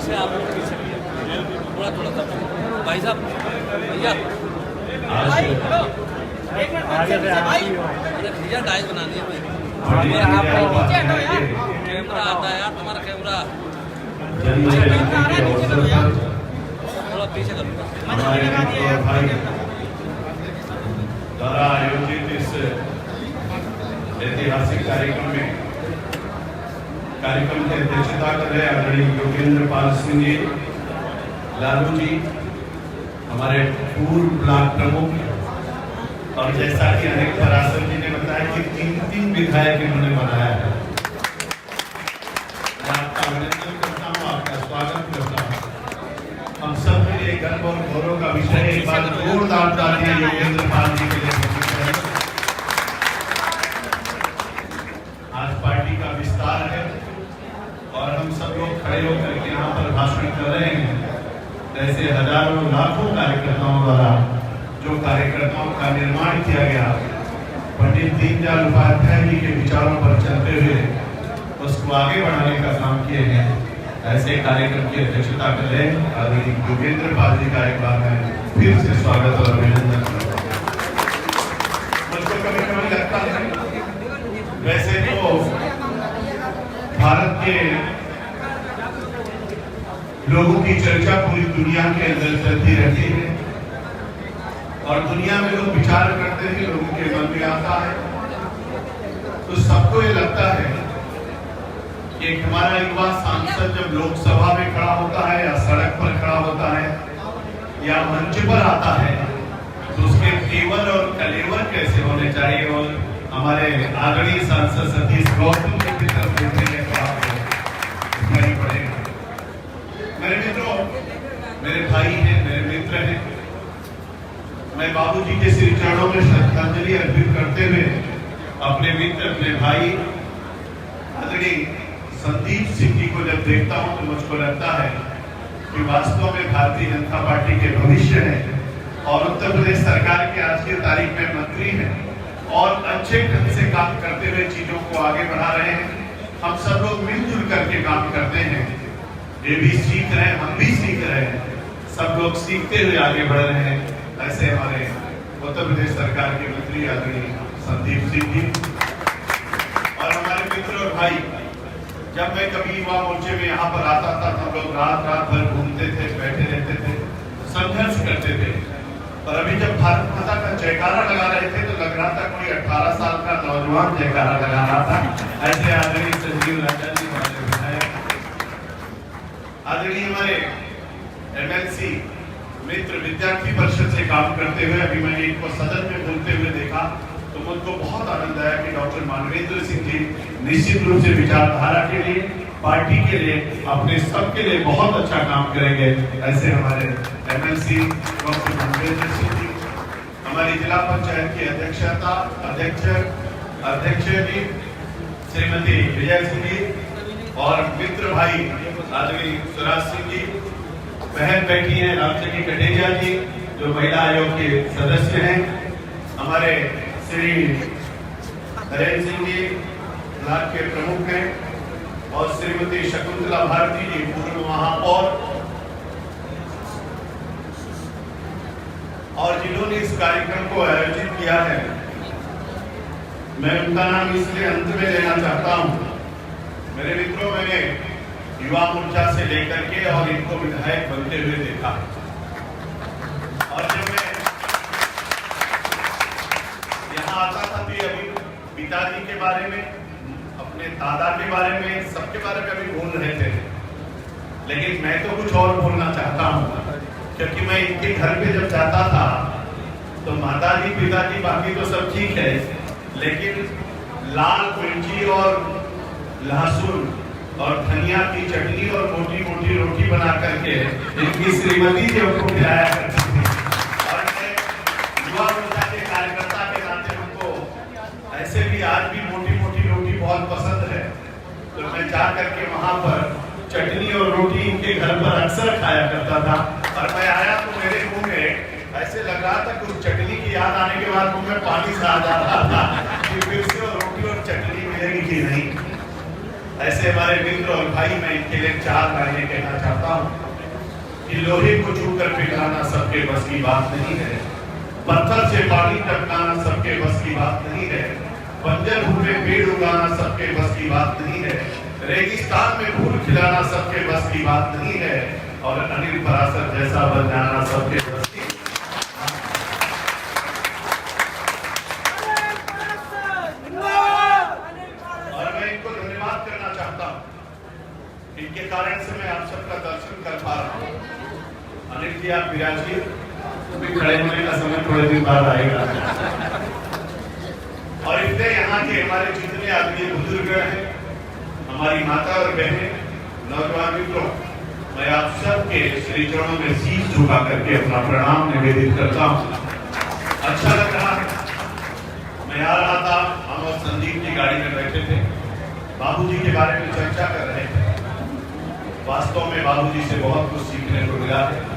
पीछे आप लोग पीछे थोड़ा थोड़ा सा भाई साहब भैया अरे भैया डाइस बनानी है कैमरा आता है यार तुम्हारा कैमरा थोड़ा पीछे कर द्वारा आयोजित इस ऐतिहासिक कार्यक्रम की अध्यक्षता कर रहे आदरणीय योगेंद्र पाल सिंह जी, लालू जी, हमारे पूर्व ब्लॉक प्रमुख, और जैसा कि अनिल परासर जी ने बताया कि 3 विधायक इन्होंने बनाया है। मैं आपका अभिनंदन करता हूँ, आपका स्वागत करता हूँ। हम सब के लिए गर्व और गौरव का विषय है। एक बार जोरदार तालियां योगेंद्र पाल जी के लिए। आज पार्टी का विस्तार है और हम सब लोग खड़े होकर के यहाँ पर भाषण कर रहे हैं। ऐसे हजारों लाखों कार्यकर्ताओं द्वारा जो कार्यकर्ताओं का निर्माण किया गया, पंडित दीनदयाल उपाध्याय जी के विचारों पर चलते हुए उसको आगे बढ़ाने का काम किए हैं। ऐसे कार्यक्रम की अध्यक्षता कर रहे आदरणीय योगेंद्र पाल जी का एक बार मैं फिर से स्वागत और अभिनंदन करता हूँ। मुझको कभी कभी लगता है वैसे तो भारत के लोगों की चर्चा पूरी दुनिया के अंदर चलती रहती है और दुनिया में लोग विचार करते हैं, लोगों के मन में आता है तो सबको ये लगता है कि हमारा युवा सांसद जब लोकसभा में खड़ा होता है या सड़क पर खड़ा होता है या मंच पर आता है तो उसके तेवर और कलेवर कैसे होने चाहिए। और हमारे आदरणीय सांसद सतीश गौतम जी की तरफ देखेंगे तो आपको दिखाई पड़ेगा। मेरे मित्रों, मेरे भाई हैं, मेरे मित्र हैं, मैं बाबूजी के श्री चरणों में श्रद्धांजलि अर्पित करते हुए अपने मित्र, अपने भाई आदरणीय संदीप सिंह जी को जब देखता हूं तो मुझको लगता है कि वास्तव में भारतीय जनता पार्टी के भविष्य है और उत्तर प्रदेश सरकार के आज की तारीख में मंत्री हैं और अच्छे ढंग से काम करते हुए चीजों को आगे बढ़ा रहे हैं। हम सब लोग मिलजुल करके काम करते हैं, ये भी सीख रहे हैं, हम भी सीख रहे हैं, सब लोग सीखते हुए आगे बढ़ रहे हैं। ऐसे हमारे उत्तर प्रदेश सरकार के मंत्री आदरणीय संदीप सिंह जी और हमारे मित्र और भाई, जब मैं कभी युवा मोर्चे में यहाँ पर आता था तो हम लोग रात भर घूमते थे, बैठे रहते थे, संघर्ष करते थे। पर अभी जब भारत माता का जयकारा लगा रहे थे तो लग रहा था कोई 18 साल का नौजवान जयकारा लगा रहा था। ऐसे आदरणीय संजीव राजा जी, हमारे विधायक, आदरणीय हमारे MLC मित्र विद्यार्थी परिषद से काम करते हुए अभी मैंने इनको सदन में बोलते हुए देखा तो मुझको बहुत आनंद आया कि डॉक्टर मानवेंद्र सिंह जी निश्चित रूप से विचारधारा के लिए, पार्टी के लिए, अपने सबके लिए बहुत अच्छा काम करेंगे। ऐसे हमारे MLC डॉक्टर मानवेंद्र सिंह जी, हमारी जिला पंचायत की अध्यक्ष जी श्रीमती विजय सिंह जी और मित्र भाई आदरणीय सुराज सिंह जी, बहन बैठी हैं रामचंद्री कटेरिया जी जो महिला आयोग के सदस्य हैं, हमारे श्री हरेन सिंह जी ब्लॉक के प्रमुख हैं और श्रीमती शकुंतला भारती जी पूर्व महापौर, और जिन्होंने इस कार्यक्रम को आयोजित किया है मैं उनका नाम इसलिए अंत में लेना चाहता हूं। मेरे मित्रों, मैंने युवा मोर्चा से लेकर के और इनको विधायक बनते हुए देखा और जब मैं यहाँ आता था तो अभी पिताजी के बारे में, अपने दादा के बारे में, सबके बारे में अभी बोल रहे थे, लेकिन मैं तो कुछ और बोलना चाहता हूँ क्योंकि मैं इनके घर पे जब जाता था तो माताजी, पिताजी, बाकी तो सब ठीक है, लेकिन लाल मिर्ची और लहसुन और धनिया की चटनी और मोटी मोटी रोटी बना करके इनकी श्रीमती जी को खिलाया करती थी। और युवा मोर्चा के कार्यकर्ता के नाते हमको ऐसे भी आज भी मोटी मोटी रोटी बहुत पसंद है, तो मैं जा करके वहां पर चटनी और रोटी इनके घर पर अक्सर खाया करता था। और मैं आया तो मेरे मुंह में ऐसे लग रहा था कि उस चटनी की याद आने के बाद मुंह में पानी सा आ जा रहा था कि फिर से रोटी और चटनी मिलेगी कि नहीं। ऐसे हमारे मित्र और भाई, मैं इनके लिए 4 लाइनें कहना चाहता हूँ कि लोहे को छूकर पिघलाना सबके बस की बात नहीं है, पत्थर से पानी टपकाना सबके बस की बात नहीं है, बंजर भूमि में पेड़ उगाना सबके बस की बात नहीं है, रेगिस्तान में फूल खिलाना सबके बस की बात नहीं है, और अनिल पराशर जैसा बन जाना सबके बस की। और मैं इनको धन्यवाद करना चाहता हूँ, इनके कारण से मैं आप सबका दर्शन कर पा रहा हूँ। अनिल जी आप विराजिए, खड़े होने का समय थोड़े दिन बाद आएगा। और इतने यहाँ के हमारे जितने आदमी बुजुर्ग हैं, हमारी माता और बहनें, नौजवान मित्रों, मैं आप सबके श्री चरणों में शीश झुका करके अपना प्रणाम निवेदित करता हूँ। अच्छा लग रहा है। मैं आ रहा था, हम और संदीप जी गाड़ी में बैठे थे, बाबूजी के बारे में चर्चा कर रहे थे। वास्तव में बाबूजी से बहुत कुछ सीखने को मिला है।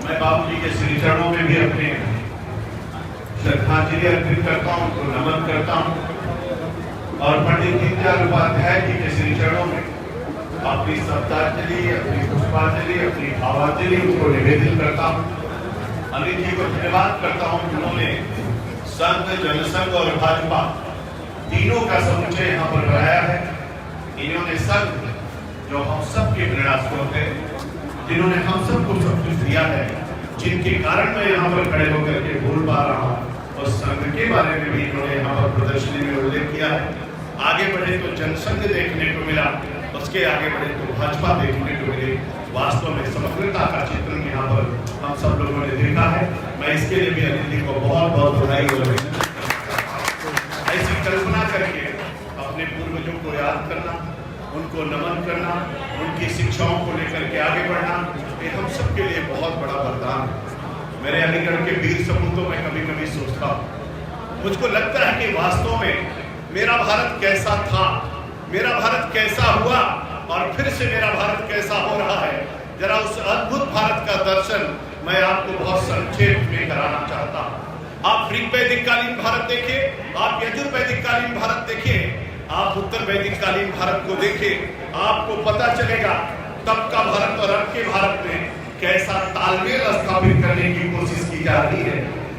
मैं बाबूजी के श्री चरणों में भी अपने श्रद्धांजलि अर्पित करता हूं, उनको नमन करता हूं। और पंडित दीनदयाल उपाध्याय जी के श्री चरणों में अपनी श्रद्धांजलि, अपनी पुष्पांजलि, अपनी भावांजलि उनको निवेदित करता हूं। अनिल जी को धन्यवाद करता हूं, जिन्होंने संघ, जनसंघ और भाजपा तीनों का समुच्चय यहाँ पर बनाया है। इन्होंने संघ जो हम सबके प्रेरणा स्रोत है, जिन्होंने हम सबको सब कुछ दिया है, जिनके कारण मैं यहाँ पर खड़े होकर के बोल पा रहा हूँ, और संघ के बारे में भी इन्होंने यहाँ पर प्रदर्शनी में उल्लेख किया है। आगे बढ़े तो जनसंघ देखने को मिला, उसके आगे बढ़े तो भाजपा देखने को मिले। वास्तव में समग्रता का चित्रण यहाँ पर हम सब लोगों ने देखा है। मैं इसके लिए भी अनिल जी को बहुत बहुत बधाई और ऐसी कल्पना करके अपने पूर्वजों को याद करना, उनको नमन करना, उनकी शिक्षाओं को लेकर के आगे बढ़ना, ये हम सबके लिए बहुत बड़ा वरदान है। मेरे अलीगढ़ के वीर सपूतों में कभी कभी सोचता हूँ, मुझको लगता है कि वास्तव में मेरा भारत कैसा था, मेरा भारत कैसा हुआ, और फिर से मेरा भारत कैसा हो रहा है। जरा उस अद्भुत भारत का दर्शन मैं आपको बहुत संक्षेप में कराना चाहता हूँ। आप ऋग वैदिक कालीन भारत देखिए, आप यजुर्वैदिक कालीन भारत देखिए, आप उत्तर वैदिक कालीन भारत को देखिए, आपको पता चलेगा तब का भारत और अब के भारत में कैसा तालमेल स्थापित करने की कोशिश की जा रही है।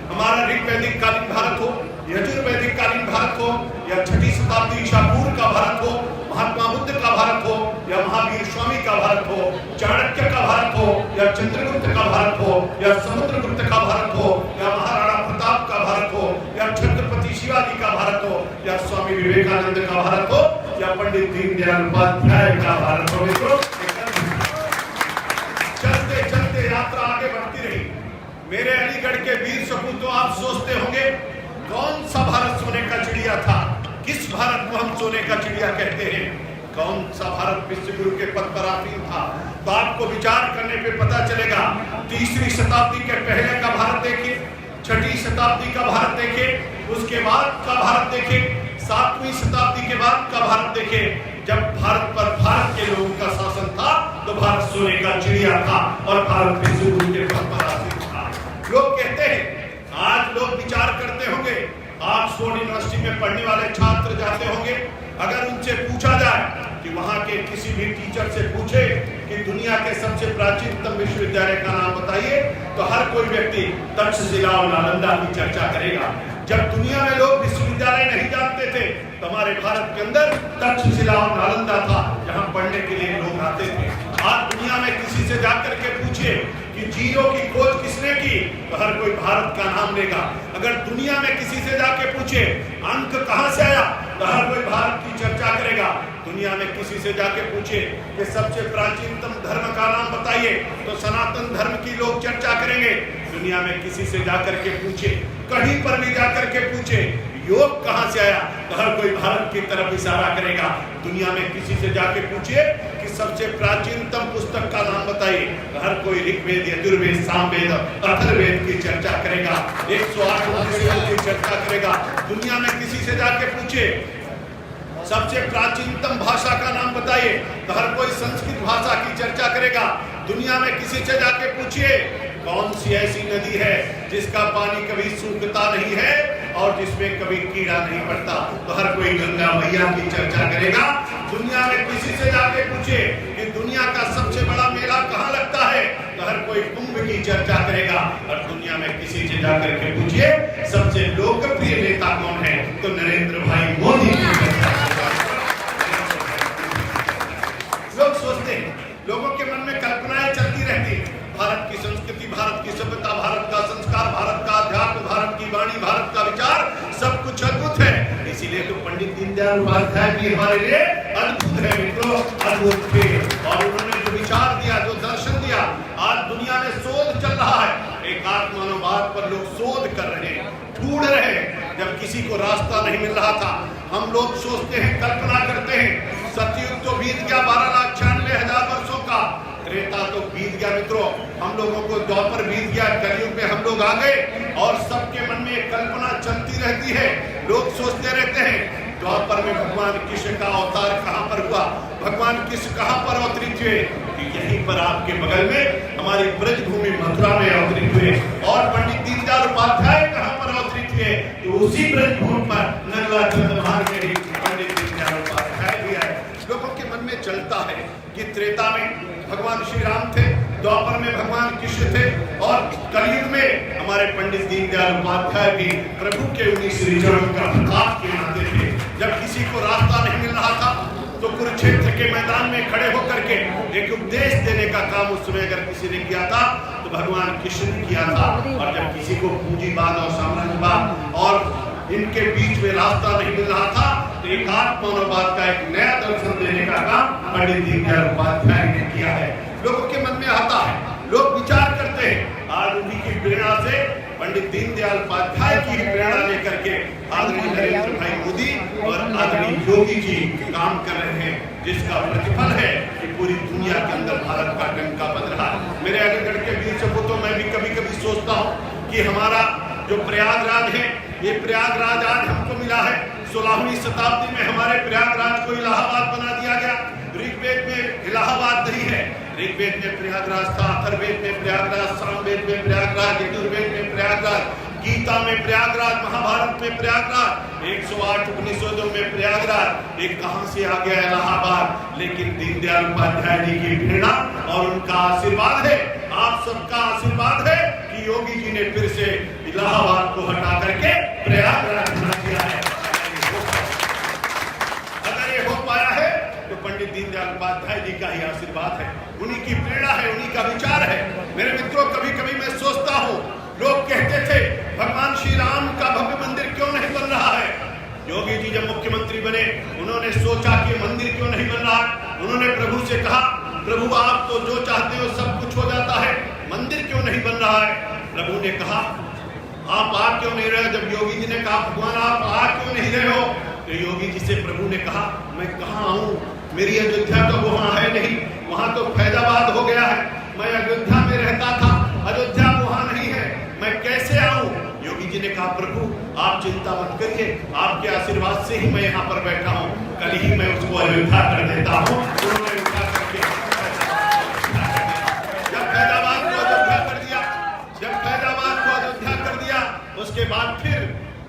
हमारा ऋग वैदिक कालीन भारत हो, यजुर्वैदिक कालीन भारत हो, या 6ठी शताब्दी ईसा पूर्व का भारत हो, महात्मा बुद्ध का भारत हो, या महावीर स्वामी का भारत हो, चाणक्य का भारत हो, या चंद्रगुप्त का भारत हो, या समुद्रगुप्त का भारत हो, या महाराणा प्रताप का भारत हो, या छत्रपति शिवाजी का भारत हो, या स्वामी विवेकानंद का भारत हो, या पंडित दीनदयाल उपाध्याय का भारत हो। मित्रों, चलते चलते यात्रा आगे बढ़ती रही। मेरे अलीगढ़ के वीर सपूतों, आप सोचते होंगे कौन सा भारत सोने का चिड़िया था, किस भारत को हम सोने का चिड़िया कहते हैं, कौन सा भारत विश्व गुरु के पद पर आसीन था। तो आपको विचार करने पे पता चलेगा, 3री शताब्दी के पहले का भारत देखिए, 6ठी शताब्दी का भारत देखिए, उसके बाद का भारत देखिए, 7वीं शताब्दी के बाद का भारत देखिए। जब भारत पर भारत के लोगों का शासन था तो भारत सोने का चिड़िया था और भारत विश्व गुरु के पद पर आसीन था। लोग कहते हैं, आज लोग विचार करते होंगे, ऑक्सफोर्ड यूनिवर्सिटी में पढ़ने वाले छात्र जाते होंगे, अगर उनसे पूछा जाए कि वहां के किसी भी टीचर से पूछे कि दुनिया के सबसे प्राचीनतम विश्वविद्यालय का नाम बताइए, तो हर कोई व्यक्ति तक्षशिला और नालंदा की चर्चा करेगा। जब दुनिया में लोग विश्वविद्यालय नहीं जानते थे तो हमारे भारत के अंदर तक्षशिला और नालंदा था, जहां पढ़ने के लिए लोग आते थे। आज दुनिया में किसी से जाकर के पूछिए कि जीरो की खोज किसने की, तो हर कोई भारत का नाम लेगा। अगर दुनिया में किसी से जाके पूछे अंक कहां से आया, तो हर कोई भारत की चर्चा करेगा। दुनिया में किसी से जाके पूछे कि सबसे प्राचीनतम धर्म का नाम बताइए, तो सनातन धर्म की लोग चर्चा करेंगे। दुनिया में किसी से जाकर के पूछे, कहीं पर भी जाकर के पूछे योग कहां से आया, तो हर कोई भारत की तरफ इशारा करेगा। दुनिया में किसी से जाके पूछिए कि सबसे प्राचीनतम पुस्तक का नाम बताइए, तो हर कोई ऋग्वेद, यजुर्वेद, सामवेद, अथर्ववेद की चर्चा करेगा, 108 उपनिषदों की चर्चा करेगा। दुनिया में किसी से जाके पूछे सबसे प्राचीनतम भाषा का नाम बताइए, तो हर कोई संस्कृत भाषा की चर्चा करेगा। दुनिया में किसी से जाके पूछिए कौन सी ऐसी नदी है जिसका पानी कभी सूखता नहीं है, और जिसमें कभी कीड़ा नहीं पड़ता। तो हर कोई गंगा मैया की चर्चा करेगा। दुनिया में किसी से जाके पूछे कि दुनिया का सबसे बड़ा मेला कहाँ लगता है, तो हर कोई कुंभ की चर्चा करेगा। और दुनिया में किसी से जाकर के पूछिए सबसे लोकप्रिय नेता कौन है, तो नरेंद्र भाई मोदी की चर्चा करेगा। लोग सोचते हैं, लोगों के मन में कल्पनाएं चलती रहती है, भारत की संस्कृति, भारत की सभ्यता, भारत का संस्कार, भारत का अध्यात्म, भारत की वाणी, भारत का विचार, सब कुछ अद्भुत है। इसीलिए तो पंडित दीनदयाल उपाध्याय भी हमारे लिए अद्भुत है मित्रों, अद्भुत थे। और उन्होंने जो विचार दिया, जो दर्शन दिया, आज दुनिया में शोध चल रहा है, एकात्म मानववाद पर लोग शोध कर रहे हैं, ढूंढ रहे हैं। जब किसी को रास्ता नहीं मिल रहा था, हम लोग सोचते हैं, कल्पना करते हैं, सतयुग तो बीत गया 12,96,000 वर्षों का, त्रेता तो बीत गया मित्रों, हम लोगों को द्वापर बीत गया, कलयुग में हम लोग आ गए। और सबके मन में एक कल्पना चलती रहती है, लोग सोचते रहते हैं द्वापर में भगवान कृष्ण का अवतार कहां पर हुआ, भगवान कृष्ण कहां पर अवतरित हुए, यहीं पर आपके बगल में हमारी ब्रज भूमि मथुरा में अवतरित हुए। और पंडित दीनदयाल उपाध्याय कहां पर अवतरित हुए, तो उसी ब्रज भूमि पर नगला चंद्रभान में ही पंडित दीनदयाल उपाध्याय भी आए। लोगों के मन में चलता है कि त्रेता में भगवान श्री राम थे, द्वापर में भगवान कृष्ण थे, और कलयुग में हमारे पंडित दीनदयाल उपाध्याय भी प्रभु के उन्हीं श्री चरणों का प्रताप के नाते थे। जब किसी को रास्ता नहीं मिल रहा था, तो कुरुक्षेत्र के मैदान में खड़े होकर के एक उपदेश देने का काम उस समय अगर किसी ने किया था, तो भगवान कृष्ण ने किया था। और जब किसी को पूंजीवाद और साम्राज्यवाद और इनके बीच में रास्ता नहीं मिल रहा था, तो एकात्म मानववाद का एक नया दर्शन देने का काम पंडित दीनदयाल उपाध्याय ने किया है। लोगों के मन में आता है, लोग विचार करते हैं, आज उन्हीं की प्रेरणा से, पंडित दीनदयाल उपाध्याय की प्रेरणा लेकर के आदरणीय नरेंद्र भाई मोदी और आदरणीय योगी जी काम कर रहे हैं, जिसका प्रतिफल है कि पूरी दुनिया के अंदर भारत का डंका बज रहा है। मेरे अलीगढ़ के वीर सपूतों, मैं भी कभी कभी सोचता हूँ कि हमारा जो प्रयागराज है, ये प्रयागराज आज हमको मिला है। 16वीं शताब्दी में हमारे प्रयागराज को इलाहाबाद बना दिया गया। ऋग्वेद में इलाहाबाद नहीं है, ऋग्वेद में प्रयागराज था, अथर्ववेद में प्रयागराज, सामवेद में प्रयागराज, यजुर्वेद में प्रयागराज, गीता में प्रयागराज, महाभारत में प्रयागराज, 108 उपनिषदों में प्रयागराज। एक कहां से आ गया इलाहाबाद, लेकिन दीनदयाल उपाध्याय जी की प्रेरणा और उनका आशीर्वाद है, आप सबका आशीर्वाद है कि योगी जी ने फिर से इलाहाबाद को हटा करके प्रयागराज बना दिया है। अगर ये हो पाया है तो पंडित दीनदयाल उपाध्याय जी का ही आशीर्वाद है, उन्हीं की प्रेरणा है, उन्हीं का विचार है। मेरे मित्रों, कभी कभी मैं सोचता हूँ, लोग कहते थे भगवान श्री राम का भव्य मंदिर क्यों नहीं बन रहा है। योगी जी जब मुख्यमंत्री बने, उन्होंने सोचा कि मंदिर क्यों नहीं बन रहा। उन्होंने प्रभु से कहा, प्रभु आप तो जो चाहते हो सब कुछ हो जाता है, मंदिर क्यों नहीं बन रहा है। प्रभु ने कहा आप आ क्यों नहीं रहे। जब योगी जी ने कहा भगवान आप आ क्यों नहीं रहे हो, तो योगी जी से प्रभु ने कहा मैं कहाँ आऊँ, मेरी अयोध्या तो वहाँ है नहीं, वहाँ तो फैजाबाद हो गया है, मैं अयोध्या में रहता था, अयोध्या वहाँ नहीं है, मैं कैसे आऊँ। योगी जी ने कहा प्रभु आप चिंता मत करिए, आपके आशीर्वाद से ही मैं यहाँ पर बैठा हूँ, कल ही मैं उसको अयोध्या कर देता हूँ। उन्होंने अयोध्या करके जब फैजाबाद को अयोध्या कर दिया, जब फैजाबाद को अयोध्या कर दिया, उसके बाद फिर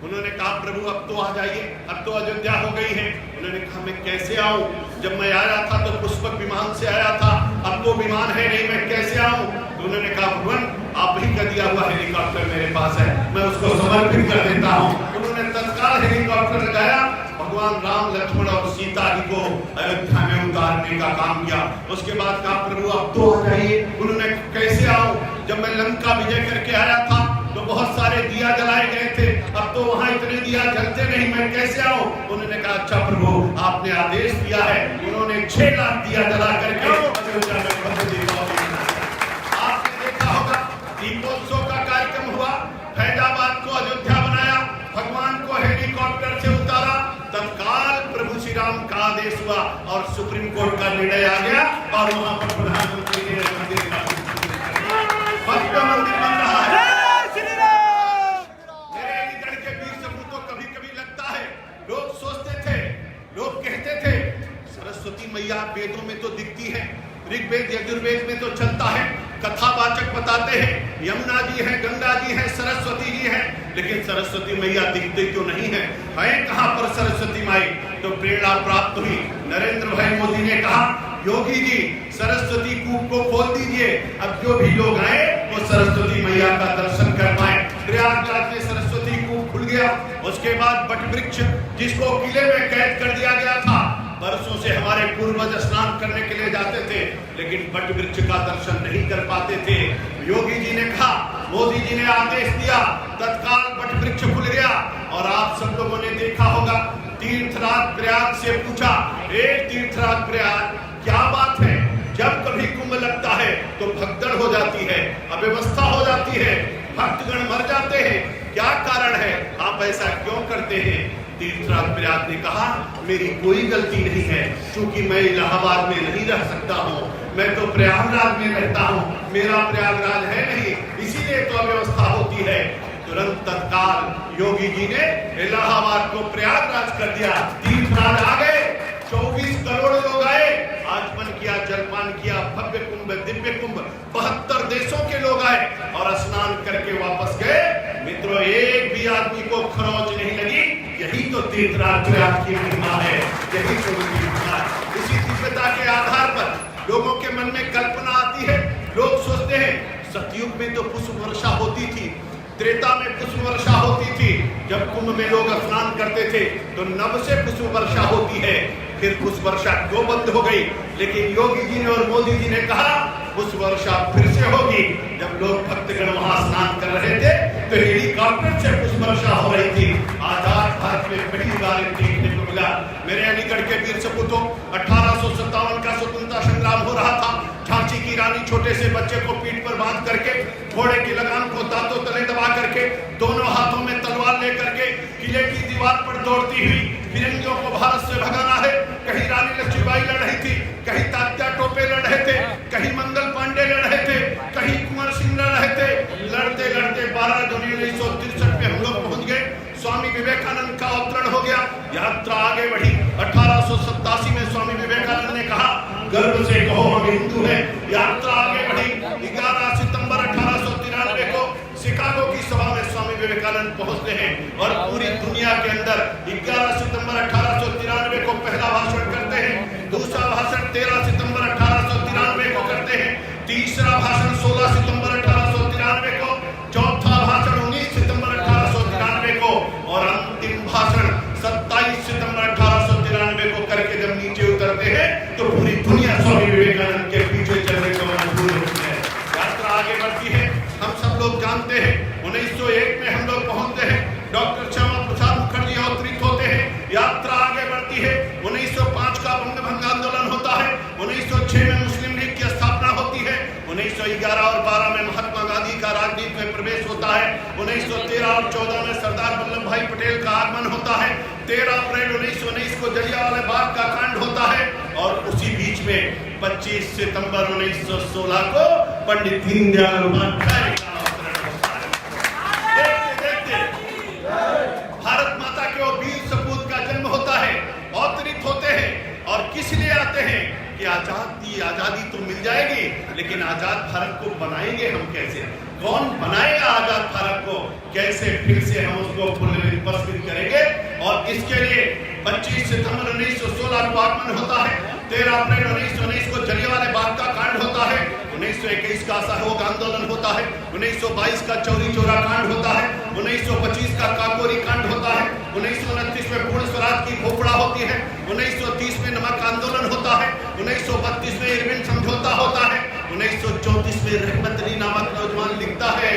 उन्होंने कहा प्रभु अब तो आ जाइए, अब तो अयोध्या हो गई है। उन्होंने कहा मैं कैसे आऊं, जब मैं आया था तो पुष्पक विमान से आया था, अब तो विमान है नहीं, मैं कैसे आऊं। तो उन्होंने कहा भगवान आप ही का दिया हुआ हेलीकॉप्टर मेरे पास है, मैं उसको समर्पित कर देता हूं। उन्होंने तत्काल हेलीकॉप्टर लगाया, भगवान राम, लक्ष्मण और सीता जी को अयोध्या में उतारने का काम किया। उसके बाद कहा प्रभु अब तो आ जाइए। उन्होंने कैसे आऊं, जब मैं लंका विजय करके आया था तो बहुत सारे दिया जलाए गए थे, अब तो वहां इतने दिया जलते नहीं, मैं कैसे आऊं। उन्होंने कहा अच्छा प्रभु आपने आदेश दिया है। उन्होंने 6 लाख दिया जला करके अयोध्या में भव्य दीपावली मनाई। आपने देखा होगा दीपोत्सव का कार्यक्रम हुआ, फैजाबाद को अयोध्या बनाया, भगवान को हेलीकॉप्टर से उतारा, तत्काल प्रभु श्री राम का आदेश हुआ और सुप्रीम कोर्ट का निर्णय आ गया और वहां पर प्रधानमंत्री ने मंदिर का भव्य मंदिर बन रहा है। लोग सोचते थे, लोग कहते थे सरस्वती मैया वेदों में तो दिखती है, ऋग्वेद यजुर्वेद में तो चलता है, कथावाचक बताते हैं यमुना जी हैं, गंगा जी हैं, सरस्वती जी हैं, लेकिन सरस्वती मैया दिखते क्यों नहीं है? कहां पर सरस्वती माई? तो प्रेरणा प्राप्त हुई। नरेंद्र भाई मोदी ने कहा योगी जी सरस्वती कूप को खोल दीजिए, अब जो भी लोग आए वो सरस्वती मैया का दर्शन कर पाए। प्रयागराज में सरस्वती कूप खुल गया। उसके बाद वट वृक्ष जिसको किले में कैद कर दिया गया था, बरसों से हमारे पूर्वज स्नान करने के लिए जाते थे, लेकिन वट वृक्ष का दर्शन नहीं कर पाते थे। योगी जी ने कहा, मोदी जी ने आदेश दिया, तत्काल वट वृक्ष खुल गया। और आप सब लोगों ने देखा होगा, तीर्थराज प्रयाग से पूछा, तीर्थराज प्रयाग क्या बात है? जब कभी कुंभ लगता है तो भगदड़ हो जाती है, अव्यवस्था हो जाती है, भक्तगण मर जाते हैं, क्या कारण है? आप ऐसा क्यों करते हैं? तीर्थराज प्रयाग ने कहा, मेरी कोई गलती नहीं है, क्योंकि मैं इलाहाबाद में नहीं रह सकता हूँ, मैं तो प्रयागराज में रहता हूँ, मेरा प्रयागराज है नहीं, इसीलिए तो अव्यवस्था होती है। तुरंत तत्काल योगी जी ने इलाहाबाद को प्रयागराज कर दिया। तीर्थराज आ गए, 24 करोड़ लोग आए, आचमन किया, जलपान किया, भव्य कुंभ, दिव्य कुंभ, 72 देशों के लोग आए और स्नान करके वापस गए। मित्रों, एक भी आदमी को खरोच नहीं लगी। यही तो तीर्थराज प्रयाग की महिमा है, यही तो उनकी महिमा है। इसी दिव्यता के आधार पर लोगों के मन में कल्पना आती है, लोग सोचते हैं सतयुग में तो पुष्प वर्षा होती थी, त्रेता में पुष्प वर्षा होती थी, जब कुंभ में लोग स्नान करते थे तो नभ से पुष्प वर्षा होती है, फिर पुष्प वर्षा क्यों बंद हो गई? लेकिन योगी जी ने और मोदी जी ने कहा पुष्प वर्षा फिर से होगी। जब लोग भक्तगण वहां स्नान कर रहे थे तो हेलीकॉप्टर से पुष्प वर्षा हो रही थी। आजाद भारत में पहली बार देखने को मिला। मेरे अलीगढ़ के वीर सपूतों, 1857 का स्वतंत्रता संग्राम हो रहा था। झांसी की रानी छोटे से बच्चे को पीठ पर बांध करके, घोड़े की लगाम को दांतों तले दबा करके, दोनों हाथों में तलवार लेकर के किले की दीवार पर दौड़ती हुई फिरंगियों को भारत से भगाना है। कहीं रानी लक्ष्मीबाई लड़ रही थी, कहीं तात्या टोपे लड़ रहे थे, कहीं मंगल पांडे लड़ रहे थे, कहीं कुंवर सिंह लड़ रहे थे। लड़ते लड़ते 12 जनवरी 1963 में हम लोग पहुंच गए। स्वामी विवेकानंद का अवतरण हो गया, यात्रा आगे बढ़ी। 1887 में स्वामी विवेकानंद ने कहा, गर्व से कहो हम हिंदू हैं। यात्रा आगे बढ़ी। 11 सितंबर 1893 को शिकागो की सभा में स्वामी विवेकानंद पहुंचते हैं और पूरी दुनिया के अंदर 11 सितंबर 1893 को पहला भाषण करते हैं। दूसरा भाषण 13 सितंबर 1893 को करते हैं। तीसरा भाषण 16 सितंबर 1893 को, चौथा भाषण 19 सितंबर 1893 को और अंतिम भाषण 27 सितंबर 1893 को करके जब नीचे उतरते हैं तो पूरी दुनिया स्वामी विवेकानंद के पीछे चलने को मजबूर होती है। यात्रा आगे बढ़ती है। हम सब लोग जानते हैं 1901 में हम लोग पहुंचते हैं, डॉक्टर श्यामा प्रसाद मुखर्जी अवतरित होते हैं। यात्रा आगे बढ़ती है। 1905 का बंगभंग आंदोलन होता है। 1906 में मुस्लिम लीग की स्थापना होती है। 1911 और 12 में महात्मा गांधी का राजनीति में प्रवेश होता है। 1913 और 14 में सरदार वल्लभ भाई पटेल का आगमन होता है। 13 अप्रैल 1919 को जलियांवाला बाग का कांड होता है और उसी बीच में 25 सितंबर 1916 को पंडित दीनदयाल उपाध्याय का अवतरण होता है। देखते देखते भारत माता के वो वीर सपूत का जन्म होता है, अवतरित होते हैं। और किस लिए आते हैं कि आजादी तो मिल जाएगी, लेकिन आजाद भारत को बनाएंगे हम कैसे? कौन बनाएगा आजाद भारत को? कैसे फिर से हम उसको पुनर्विकसित करेंगे? और इसके लिए 25 सितंबर 1916 को आगमन होता है। 13 अप्रैल 1919 को जलियांवाला बाग का कांड होता है। 1921 का असहयोग आंदोलन होता है। 1922 का चौरी चौरा कांड होता है। 1925 का काकोरी कांड होता है। 1929 में पूर्ण स्वराज की घोषणा होती है। 1930 में नमक आंदोलन होता है। 1932 में इरविन समझौता होता है। 1934 में रहमत अली नामक नौजवान लिखता है,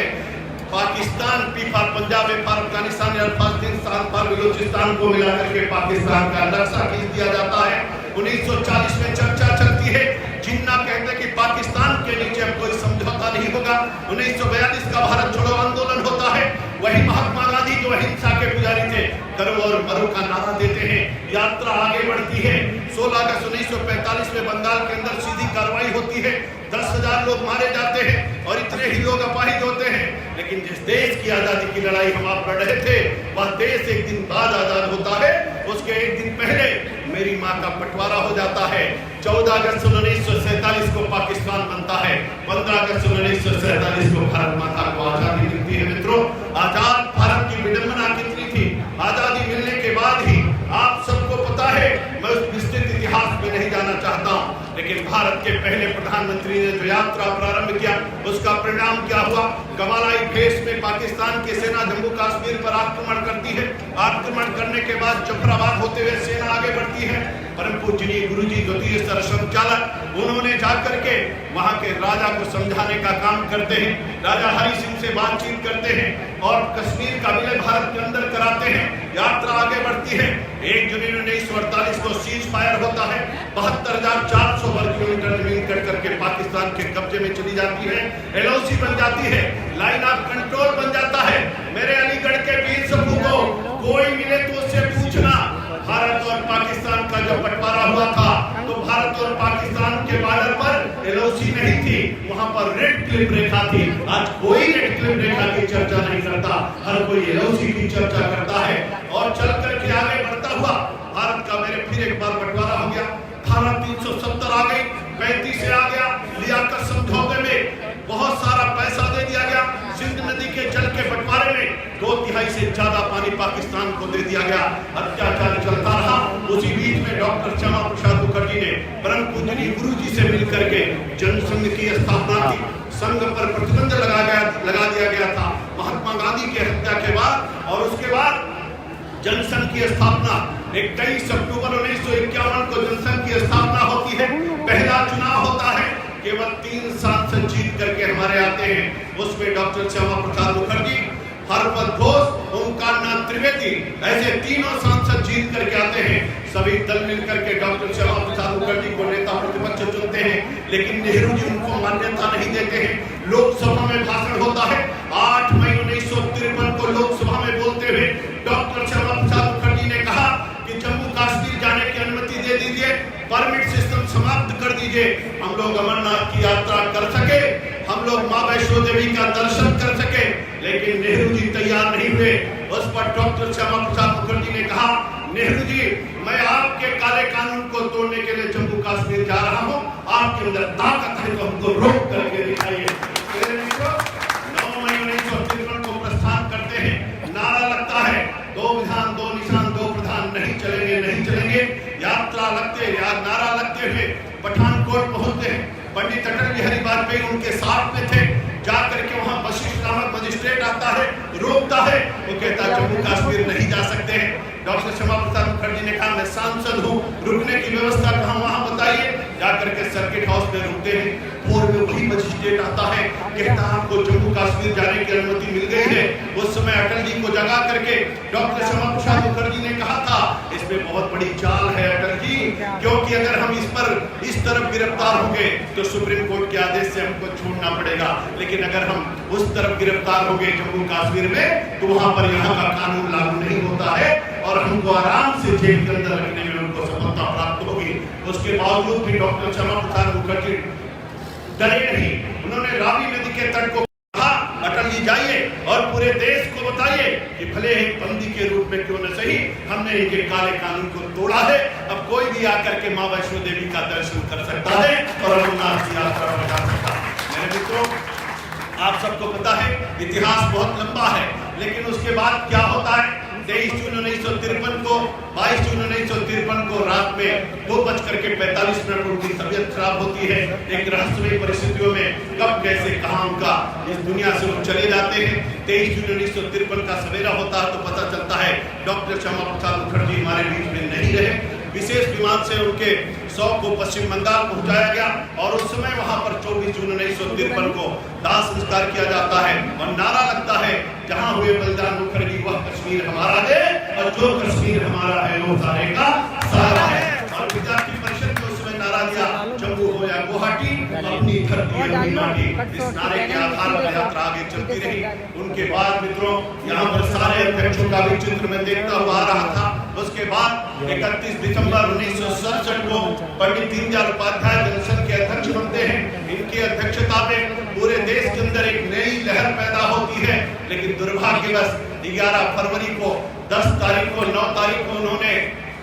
Pakistan P for Punjab, A for Afghanistan, Afghanistan for Balochistan को मिलाकर के पाकिस्तान का नक्शा खींच दिया जाता है। 1940 में चर्चा चलती है, जिन्ना कहते हैं कि पाकिस्तान के नीचे अब कोई समझौता नहीं होगा। 1942 का भारत छोड़ो आंदोलन होता है। वही महात्मा गांधी जो अहिंसा के पुजारी थे, करो और मरो का नारा देते हैं। यात्रा आगे बढ़ती है। 16 अगस्त 1945 में बंगाल के अंदर सीधी कार्रवाई होती है। 10,000 लोग मारे जाते हैं और इतने ही लोग अपाहिज होते हैं। लेकिन जिस देश की आजादी की लड़ाई हम आप लड़ रहे थे, वह देश एक दिन बाद आजाद होता है। उसके एक दिन पहले मेरी माँ का बंटवारा हो जाता है। 14 अगस्त 1947 को पाकिस्तान बनता है। 15 अगस्त 1947 को भारत माता को आजादी मिलती है। मित्रों, आजाद भारत की विडंबना कितनी थी। आजादी मिलने के बाद ही आप सबको पता है, मैं उस विस्तृत इतिहास में नहीं जाना चाहता हूं, लेकिन भारत के पहले प्रधानमंत्री ने जो यात्रा प्रारंभ किया उसका परिणाम क्या हुआ। कमालाई भेष में पाकिस्तान की सेना जम्मू कश्मीर पर आक्रमण करती है। आक्रमण करने के बाद जफराबाद होते हुए सेना आगे बढ़ती है। परम पूजनीय गुरुजी द्वितीय सरसंघचालक उन्होंने जाकर के वहां के राजा को समझाने का काम करते हैं। राजा हरि सिंह से बातचीत करते हैं और कश्मीर का विलय भारत के अंदर कराते हैं। यात्रा आगे बढ़ती है। 1 जनवरी 1948 को सीज फायर होता है। 72,400 वर्ग किलोमीटर जमीन कट करके पाकिस्तान के कब्जे में चली जाती है। LOC बन जाती है, लाइन ऑफ कंट्रोल बन जाता है। मेरे अलीगढ़ के वीर सपूतों, कोई मिले तो उससे पूछना, भारत और पाकिस्तान का जब बंटवारा हुआ था तो भारत और पाकिस्तान के बॉर्डर पर LOC नहीं थी, वहां पर रेड क्लिप रेखा थी। आज कोई रेड क्लिप रेखा की चर्चा नहीं करता, हर कोई LOC की चर्चा करता है। और चल करके आगे बढ़ता हुआ भारत का मेरे फिर एक बार बंटवारा हो गया। धारा 370 आ गई, 35 से आ गया। लियाकत समझौते में बहुत सारा पैसा दे दिया गया। सिंध नदी के जल के बंटवारे में 2/3 से ज्यादा पानी पाकिस्तान को दे दिया गया। अत्याचार चलता रहा। उसी बीच में डॉक्टर श्यामा प्रसाद मुखर्जी ने परम पूजनीय गुरुजी से मिलकर के जनसंघ की स्थापना की। संघ पर प्रतिबंध लगा दिया गया था महात्मा गांधी की हत्या के बाद। और उसके बाद जनसंघ की स्थापना 21 अक्टूबर 1951 को जनसंघ की स्थापना होती है। पहला चुनाव होता है, केवल 3 सांसद जीत करके हमारे आते हैं। उसमें डॉक्टर श्यामा प्रसाद मुखर्जी, हरपत घोष, ओमकार नाथ त्रिवेदी, ऐसे तीनों सांसद जीत करके आते हैं। सभी दल मिलकर के डॉक्टर श्यामा प्रसाद मुखर्जी को नेता प्रतिपक्ष चुनते हैं, लेकिन नेहरू जी उनको मान्यता नहीं देते हैं। लोकसभा में भाषण होता है। 8 मई 1953 को लोकसभा में बोलते हुए डॉक्टर श्यामा प्रसाद मुखर्जी ने कहा कि जम्मू कश्मीर जाने की अनुमति दे दीजिए, परमिट सिस्टम समाप्त कर दीजिए, हम लोग अमरनाथ की यात्रा कर सके, हम लोग मां वैष्णो देवी का दर्शन कर सके। लेकिन नेहरू जी तैयार नहीं हुए। उस पर डॉक्टर श्यामा प्रसाद मुखर्जी ने कहा, नेहरू जी, मैं आपके काले कानून को तोड़ने के लिए जम्मू कश्मीर जा रहा हूं, आपके अंदर ताकत है तो हमको रोक करके दिखाइए। 9 मई 1953 को प्रस्थान करते हैं। नारा लगता है, 2 विधान 2 निशान 2 प्रधान, नहीं चलेंगे नहीं चलेंगे। यात्रा लगते नारा लगते हुए पठानकोट पहुंचते हैं। पंडित अटल बिहारी वाजपेयी उनके साथ में थे। जाकर के वहां वशिष्ठ नामक मजिस्ट्रेट आता है, रोकता है, वो कहता है जम्मू कश्मीर नहीं जा सकते हैं। डॉक्टर श्यामा प्रसाद मुखर्जी ने कहा, मैं सांसद हूं, रुकने की व्यवस्था कहां वहां बताइए। जाकर के सर्किट हाउस में रुकते हैं। भोर में वही मजिस्ट्रेट आता है, कहता है आपको जम्मू कश्मीर जाने की अनुमति मिल गई है। उस समय अटल जी को जगा करके डॉक्टर श्यामा प्रसाद मुखर्जी ने कहा था, इसमें बहुत बड़ी चाल है अटल जी, क्योंकि अगर हम इस तरफ गिरफ्तार हो गए तो सुप्रीम कोर्ट के आदेश से हमको छोड़ना पड़ेगा, लेकिन अगर हम उस तरफ गिरफ्तार हो गए जम्मू कश्मीर में तो वहां पर यहाँ का कानून लागू नहीं होता है और हमको आराम से जेल के अंदर रखने में उनको सफलता प्राप्त होगी। उसके बावजूद भी डॉक्टर श्यामा प्रसाद मुखर्जी डरे नहीं। उन्होंने रावी नदी के तट को कहा, अटल जी जाइए और पूरे देश को बताइए कि भले ही बंदी के रूप में क्यों न सही, हमने इनके काले कानून को तोड़ा है। अब कोई भी आकर के मां वैष्णो देवी का दर्शन कर सकता है और अमरनाथ की यात्रा कर सकता है। मेरे मित्रों, आप सबको पता है इतिहास बहुत लंबा है, लेकिन उसके बाद क्या होता है। 23 जून 1953 को 22 जून 1953 को रात में 2:45 उनकी तबीयत खराब होती है। एक रहस्यमय परिस्थितियों में कब कैसे कहां उनका इस दुनिया से वो चले जाते हैं। 23 जून 1953 का सवेरा होता है तो पता चलता है डॉक्टर श्यामा प्रसाद मुखर्जी हमारे बीच में नहीं रहे। विशेष विमान से उनके 100 को पश्चिम बंगाल पहुंचाया गया और उस समय वहां पर 24 जून 1953 को दाह संस्कार किया जाता है और नारा लगता है, जहां हुए बलिदान मुखर्जी वह कश्मीर हमारा है और जो कश्मीर हमारा है वो सारे का सारा है। और विद्यार्थी परिषद ने उस समय नारा दिया, जम्मू हो या गुवाहाटी, अपनी धरती अपनी माटी। इस नारे के आधार पर यात्रा आगे चलती रही। उनके बाद मित्रों, यहाँ पर सारे अध्यक्षों का भी चित्र में देखता हुआ आ रहा था। उसके बाद 31 दिसंबर 1967 को पंडित दीनदयाल उपाध्याय जनसंघ के अध्यक्ष बनते हैं। इनकी अध्यक्षता में पूरे देश के अंदर एक नई लहर पैदा होती है, लेकिन दुर्भाग्यवश 11 फरवरी को 10 तारीख को 9 तारीख को उन्होंने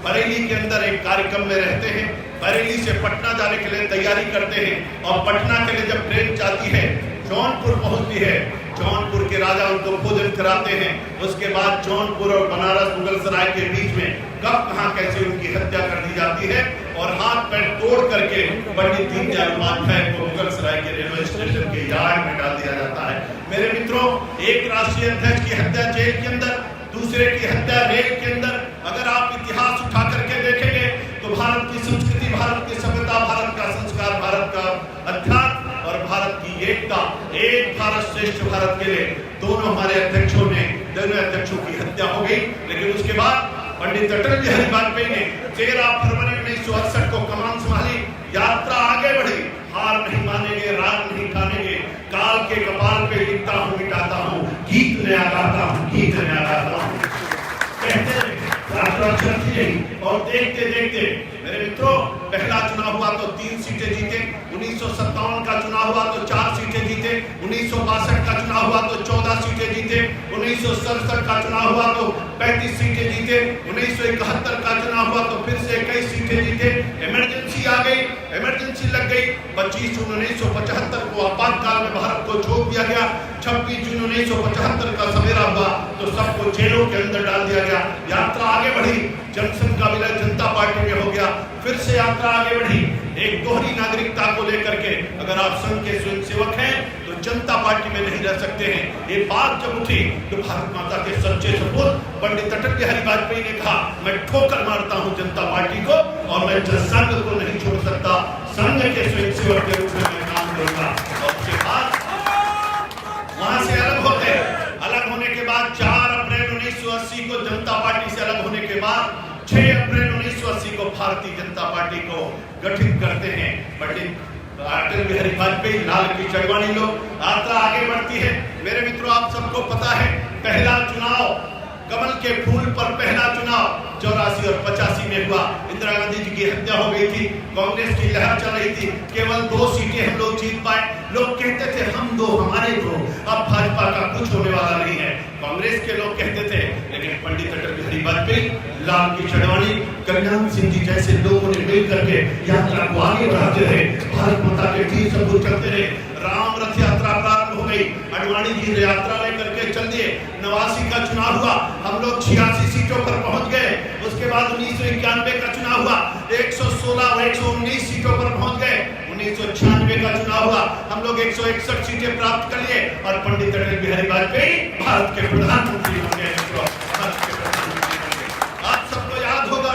बरेली के अंदर एक कार्यक्रम में रहते हैं। बरेली से पटना जाने के लिए तैयारी करते हैं और पटना के लिए जब ट्रेन जाती है, जौनपुर पहुंचती है। जौनपुर के राजा उनको भोजन कराते हैं। उसके बाद जौनपुर और बनारस मुगल सराय के बीच में कब कहां कैसे उनकी हत्या कर दी जाती है और हाथ पैर तोड़ करके पंडित दीनदयाल उपाध्याय को मुगल सराय के रेलवे स्टेशन के यार्ड में डाल दिया जाता है। मेरे मित्रों, एक राष्ट्रीय अध्यक्ष की हत्या जेल के अंदर, दूसरे की हत्या रेल के अंदर। अगर आप इतिहास उठा करके देखेंगे तो भारत की संस्कृति, भारत की सभ्यता, भारत का संस्कार, भारत का अध्यात्म और भारत की एकता, एक भारत श्रेष्ठ भारत के लिए दोनों अध्यक्षों की हत्या हो गई। लेकिन उसके बाद पंडित अटल बिहारी वाजपेयी ने 13 फरवरी 1968 को कमान संभाली। यात्रा आगे बढ़ी। हार नहीं मानेंगे, राग नहीं ठानेंगे, काल के कपाल पे लिखता हूँ, मिटाता हूँ, गीत नया गाता हूँ, गीत नया गाता हूँ, कहते रहे। यात्रा चलती रही और देखते देखते मेरे मित्रों, पहला चुनाव हुआ तो 3 सीटें जीते, 1957 का चुनाव हुआ तो 4 सीटें जीते, 1962 का चुनाव हुआ तो 14 सीटें जीते, 1967 का चुनाव हुआ तो 35 सीटें जीते, 1971 का चुनाव हुआ तो फिर से 21 सीटें जीते। इमरजेंसी आ गई, इमरजेंसी लग गई। 25 जून 1975 को आपातकाल में भारत को झोंक दिया गया। 26 जून 1975 का सवेरा हुआ तो सबको जेलों के अंदर डाल दिया गया। यात्रा आगे बढ़ी, जनसंघ का विलय जनता पार्टी में हो गया। फिर से यात्रा आगे बढ़ी, एक दोहरी नागरिकता को लेकर के। अगर आप संघ के स्वयंसेवक हैं तो जनता पार्टी में नहीं रह सकते हैं। ये बात जब उठी तो भारत माता के सच्चे सपूत पंडित अटल बिहारी वाजपेयी ने कहा, मैं ठोकर मारता हूं जनता पार्टी को और मैं संघ को नहीं छोड़ सकता, संघ के स्वयंसेवक के रूप में मैं काम करूंगा। और उसके बाद वहां से अलग होने के बाद 4 अप्रैल 1980 को जनता पार्टी से अलग होने के बाद 6 अप्रैल 1980 को भारतीय जनता पार्टी को गठित करते हैं पंडित अटल बिहारी वाजपेयी, लाल की चढ़वानी लोग। यात्रा आगे बढ़ती है। मेरे मित्रों, आप सबको पता है, पहला चुनाव कमल के फूल पर पहला चुनाव 84 और 85 में हुआ। इंदिरा गांधी जी की हत्या हो गई थी, कांग्रेस की लहर चल रही थी, केवल 2 सीटें हम लोग जीत पाए। लोग कहते थे हम 2 हमारे 2, अब भाजपा का कुछ होने वाला नहीं है, कांग्रेस के लोग कहते थे। लेकिन पंडित अटल बिहारी वाजपेयी, लाल की चढ़वानी, कल्याण सिंह जी जैसे लोगों ने मिल करके यात्रा को आगे बढ़ाते रहे। भारत माता के तीर सबूत चलते रहे। राम रथ यात्रा प्रारंभ हो गई। अडवाणी जी यात्रा लेकर के चल दिए। 89 का चुनाव हुआ, हम लोग 86 सीटों पर पहुंच गए। उसके बाद 1991 का चुनाव हुआ, 116 और 119 सीटों पर पहुंच गए। 1996 का चुनाव हुआ, हम लोग 161 सीटें प्राप्त कर लिए और पंडित अटल बिहारी वाजपेयी भारत के प्रधानमंत्री हो गए। आप सबको याद होगा,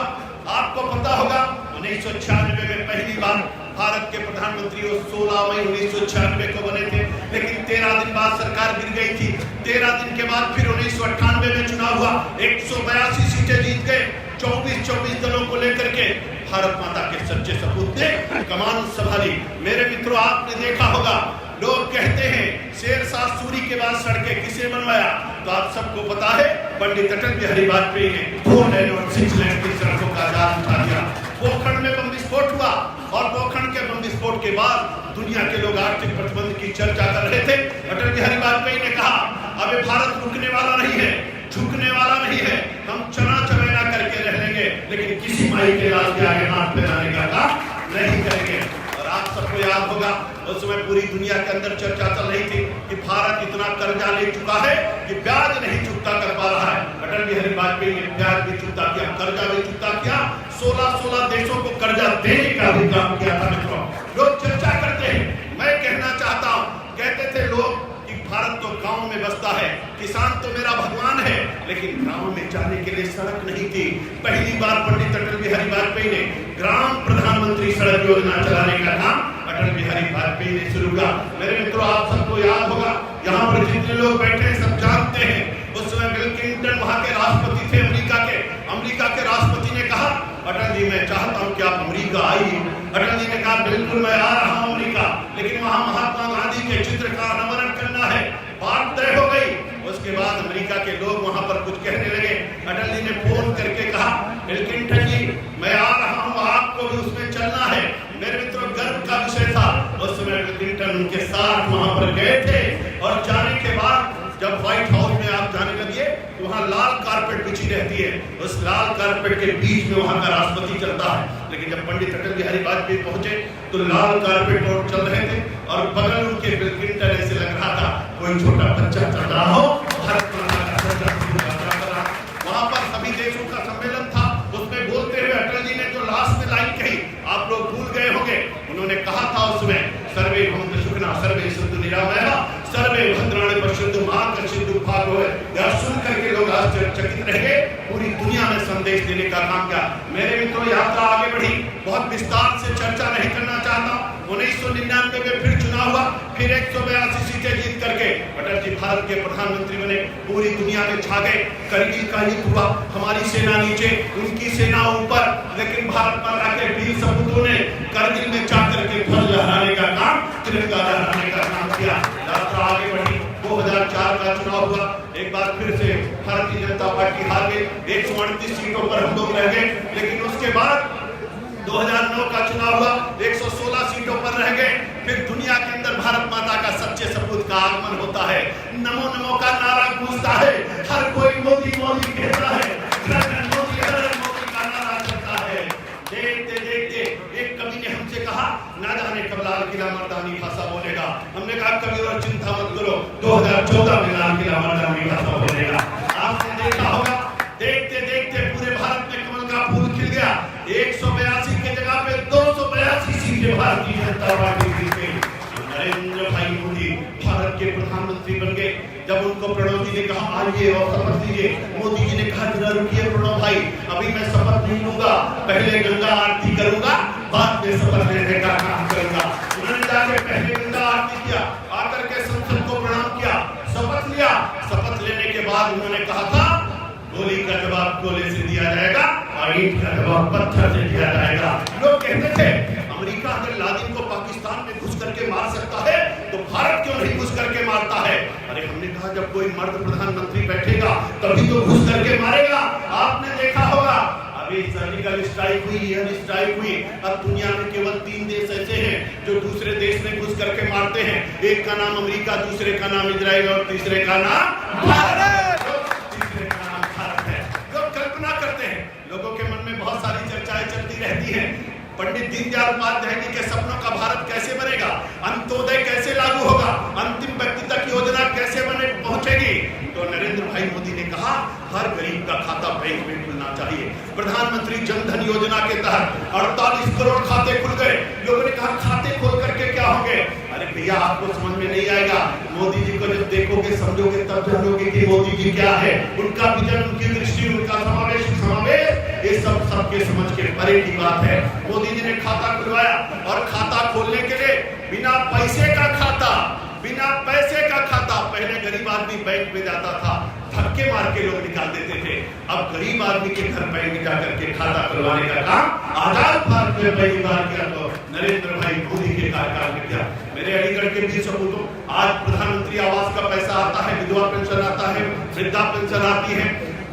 आपको पता होगा, 1996 में पहली बार भारत के प्रधानमंत्री 16 मई 1996 को बने थे। लेकिन 13 दिन बाद सरकार गिर गई थी। 13 दिन के बाद फिर 1998 में चुनाव हुआ, 182 सीटें जीत गए। 24 दलों को लेकर के भारत माता के सच्चे सपूत ने कमान संभाली। मेरे मित्रों, आपने देखा होगा, लोग कहते हैं शेरशाह सूरी के बाद सड़कें किसे बनवाया, तो आप सबको पता है पंडित अटल बिहारी वाजपेयी ने 4 लेन और 6 लेन की सड़कों का जाल उठा दिया। पोखरण में बम विस्फोट हुआ और पोखरण के बम विस्फोट के बाद दुनिया के लोग आर्थिक प्रतिबंध की चर्चा कर रहे थे। अटल बिहारी वाजपेयी ने कहा, अबे भारत रुकने वाला नहीं है, झुकने वाला नहीं है, हम चना चमेला करके रह लेंगे, लेकिन किसी माई के लाल के आगे हाथ फैलाने का काम नहीं करेंगे। और आप सबको याद होगा, उस समय पूरी दुनिया के अंदर चर्चा चल रही थी कि भारत इतना कर्जा ले चुका है कि ब्याज नहीं चुकता कर पा रहा है। अटल बिहारी वाजपेयी ने ब्याज भी चुकता किया, कर्जा भी चुकता किया, 16 देशों को कर्जा देने का भी काम किया था। मित्रों, लोग चर्चा करते हैं, मैं कहना चाहता हूं, कहते थे लोग कि भारत तो गांव में बसता है, किसान तो मेरा भगवान है, लेकिन गांव में जाने के लिए सड़क नहीं थी। पहली बार पंडित अटल बिहारी वाजपेयी ने ग्राम प्रधानमंत्री सड़क योजना चलाने का काम अटल बिहारी वाजपेयी ने शुरू किया। मेरे मित्रों, आप सबको याद होगा, यहाँ पर जितने लोग बैठे हैं सब जानते हैं, उस समय बिल क्लिंटन वहां के राष्ट्रपति थे अमेरिका के राष्ट्रपति ने कहा, अटल जी मैं चाहता हूं कि आप अमेरिका आइए। अटल जी ने कहा बिल्कुल मैं आ रहा हूं अमेरिका, लेकिन वहां महात्मा गांधी के चित्र का अनावरण करना है। बात तय हो गई। उसके बाद अमेरिका के लोग वहां पर कुछ कहने लगे। अटल जी ने फोन करके कहा, बिल क्लिंटन जी मैं आ रहा हूं, आपको भी उसमें चलना है। मेरे मित्रों, गर्व का विषय था। उस समय बिल क्लिंटन उनके साथ वहां पर गए थे और जाने के बाद जब व्हाइट हाउस में आप जाने लगे तो वहां लाल कारपेट बिछी रहती है, उस लाल कारपेट के बीच में वहां का राष्ट्रपति चलता है। लेकिन जब पंडित अटल बिहारी वाजपेयी पहुंचे तो लाल कारपेट और चल रहे थे और बगल उनके बिल क्लिंटन ऐसे लग कोई छोटा बच्चा चल रहा हो, भारत माता का झंडा यात्रा कर रहा। वहां पर सभी देशों का सम्मेलन था। उसमें बोलते हुए अटल जी ने जो लास्ट में लाइन कही, आप लोग भूल गए होंगे। उन्होंने कहा था उसमें, सर्वे भवन्तु सुखिनः सर्वे सन्तु निरामयाः सर्वे भद्राणि पश्यन्तु मा कश्चित् दुःखभाग् भवेत्। यह सुन करके लोग आश्चर्यचकित रह गए। पूरी दुनिया में संदेश देने का काम किया। मेरे मित्रों, यात्रा आगे बढ़ी। बहुत विस्तार से चर्चा नहीं करना चाहता। 1999 में फिर चुनाव हुआ, फिर 182 सीटें जीत करके अटल जी भारत के प्रधानमंत्री बने। पूरी दुनिया में छा गए। करगिल का युद्ध हुआ, हमारी सेना नीचे, उनकी सेना ऊपर, लेकिन भारत माता के वीर सपूतों ने करगिल में जाकर के ध्वज लहराने का काम, तिरंगा लहराने का काम किया। यात्रा आगे बढ़ी। 2004 का चुनाव हुआ। एक बार फिर से भारतीय जनता पार्टी हार गई। 138 सीटों पर हम लोग रह गए। लेकिन उसके बाद 2009 का चुनाव हुआ, 116 सीटों पर रह गए। फिर दुनिया के अंदर भारत माता का सच्चे सपूत का आगमन होता है। नमो नमो का नारा गूंजता है। हर कोई मोदी मोदी कहता है। मोदी का नारा चलता है। देखते देखते एक कवि ने हमसे कहा, ना जाने कब लाल किला मर्दानी भाषा बोलेगा। हमने कहा, कवि और चिंता मत करो, 2014 में लाल किला मर्दानी भाषा बोलेगा। आपने देखा होगा, देखते देखते पूरे भारत में कमल का फूल खिल गया। 182 की जगह पे 282 सीटें भारतीय जनता पार्टी जीत गई। नरेंद्र भाई मोदी भारत के प्रधानमंत्री बन गए। जब उनको प्रणव जी ने कहा, आइए और शपथ लीजिए, मोदी जी ने कहा, जरा रुकिए प्रणव भाई, अभी मैं शपथ नहीं लूंगा, पहले गंगा आरती करूंगा, बाद में शपथ लेने का काम करूंगा। उन्होंने जाके पहले गंगा आरती किया, आकर के संसद को प्रणाम किया, शपथ लिया। शपथ लेने के बाद उन्होंने कहा था, गोली का जवाब गोले से दिया जाएगा और ईंट का जवाब पत्थर से दिया जाएगा। लोग कहते थे, अमेरिका अगर लादेन को पाकिस्तान में घुस करके मार सकता है तो भारत क्यों नहीं घुस करके मारता है? अरे हमने कहा, जब कोई मर्द प्रधानमंत्री बैठेगा तभी तो घुस करके मारेगा। आपने देखा होगा, अभी सर्जिकल स्ट्राइक हुई, एयर स्ट्राइक हुई। अब दुनिया में केवल 3 देश ऐसे हैं जो दूसरे देश में घुस करके मारते हैं। एक का नाम अमेरिका, दूसरे का नाम इजराइल और तीसरे का नाम भारत। लोगों के मन में बहुत सारी चर्चाएं चलती रहती हैं। पंडित दीनदयाल उपाध्याय जी के सपनों का भारत कैसे बनेगा, अंत्योदय कैसे लागू होगा, अंतिम व्यक्ति तक योजना कैसे बने पहुंचेगी? तो नरेंद्र भाई मोदी ने कहा, हर गरीब का खाता बैंक में खुलना चाहिए। प्रधानमंत्री जन धन योजना के तहत 48 करोड़ खाते खुल गए। लोगों ने कहा, खाते खोल करके क्या होंगे? अरे भैया, आपको समझ में नहीं आएगा। मोदी जी को जब देखोगे, समझोगे, तब जानोगे कि मोदी जी क्या है। उनका विजन, उनकी दृष्टि, उनका समावेश, ये सब सबके समझ के परे की बात है। मोदी जी ने खाता खुलवाया और खाता खोलने के लिए बिना पैसे का खाता, बिना पैसे का खाता। पहले गरीब आदमी बैंक में जाता था, धक्के मार के लोग निकाल देते थे। अब गरीब आदमी के घर बैंक जाकर के खाता खुलवाने का काम आजाद भारत में पहली बार किया तो नरेंद्र भाई मोदी के कार्यकाल में किया। मेरे अलीगढ़ के वीर सपूतों, आज प्रधानमंत्री आवास का पैसा आता है, विधवा पेंशन आता है, वृद्धा पेंशन आती है,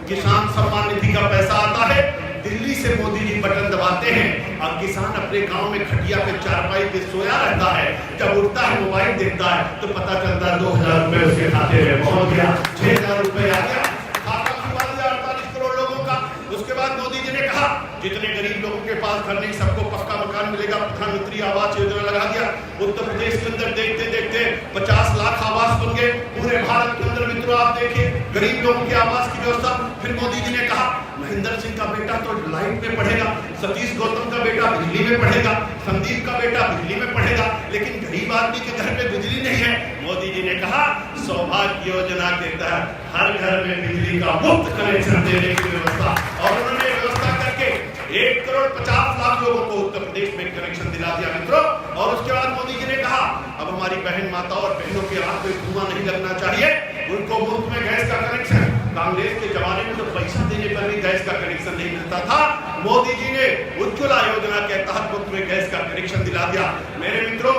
किसान सम्मान निधि का पैसा आता है। दिल्ली से मोदी जी बटन दबाते हैं और किसान अपने गांव में खटिया पे चारपाई पे सोया रहता है। जब उठता है, मोबाइल देखता है तो पता चलता है 2000 रुपए उसके खाते में पहुंच गया, 6000 रुपए आ गया। खाता खुलवा दिया 48 करोड़ लोगों का। उसके बाद मोदी जी ने कहा, जितने गरीब लोगों के पास घर नहीं, सबको पक्का मकान मिलेगा। प्रधानमंत्री आवास योजना लगा दिया। उत्तर प्रदेश के अंदर देखते देखते 50 लाख आवास बन गए। पूरे भारत के अंदर मित्रों आप देखिए, गरीब लोगों के आवास की व्यवस्था। फिर मोदी जी ने कहा, महेंद्र सिंह का बेटा तो लाइट में पढ़ेगा, सतीश गौतम का बेटा बिजली में पढ़ेगा, संदीप का बेटा बिजली में पढ़ेगा, लेकिन गरीब आदमी के घर में बिजली नहीं है। मोदी जी ने कहा, सौभाग्य योजना के तहत हर घर में बिजली का मुफ्त कनेक्शन देने की व्यवस्था। और उन्होंने व्यवस्था करके 1,50,00,000 लोगों को उत्तर प्रदेश में कनेक्शन दिला दिया मित्रों। और उसके बाद मोदी जी ने कहा, अब हमारी बहन माता और बहनों के आंख में धुआं नहीं लगना चाहिए, उनको मुफ्त में गैस का कनेक्शन। कांग्रेस के जमाने में तो पैसा देने पर भी गैस का कनेक्शन नहीं मिलता था। मोदी जी ने उज्ज्वला योजना के तहत मुफ्त में गैस का कनेक्शन दिला दिया। मेरे मित्रों,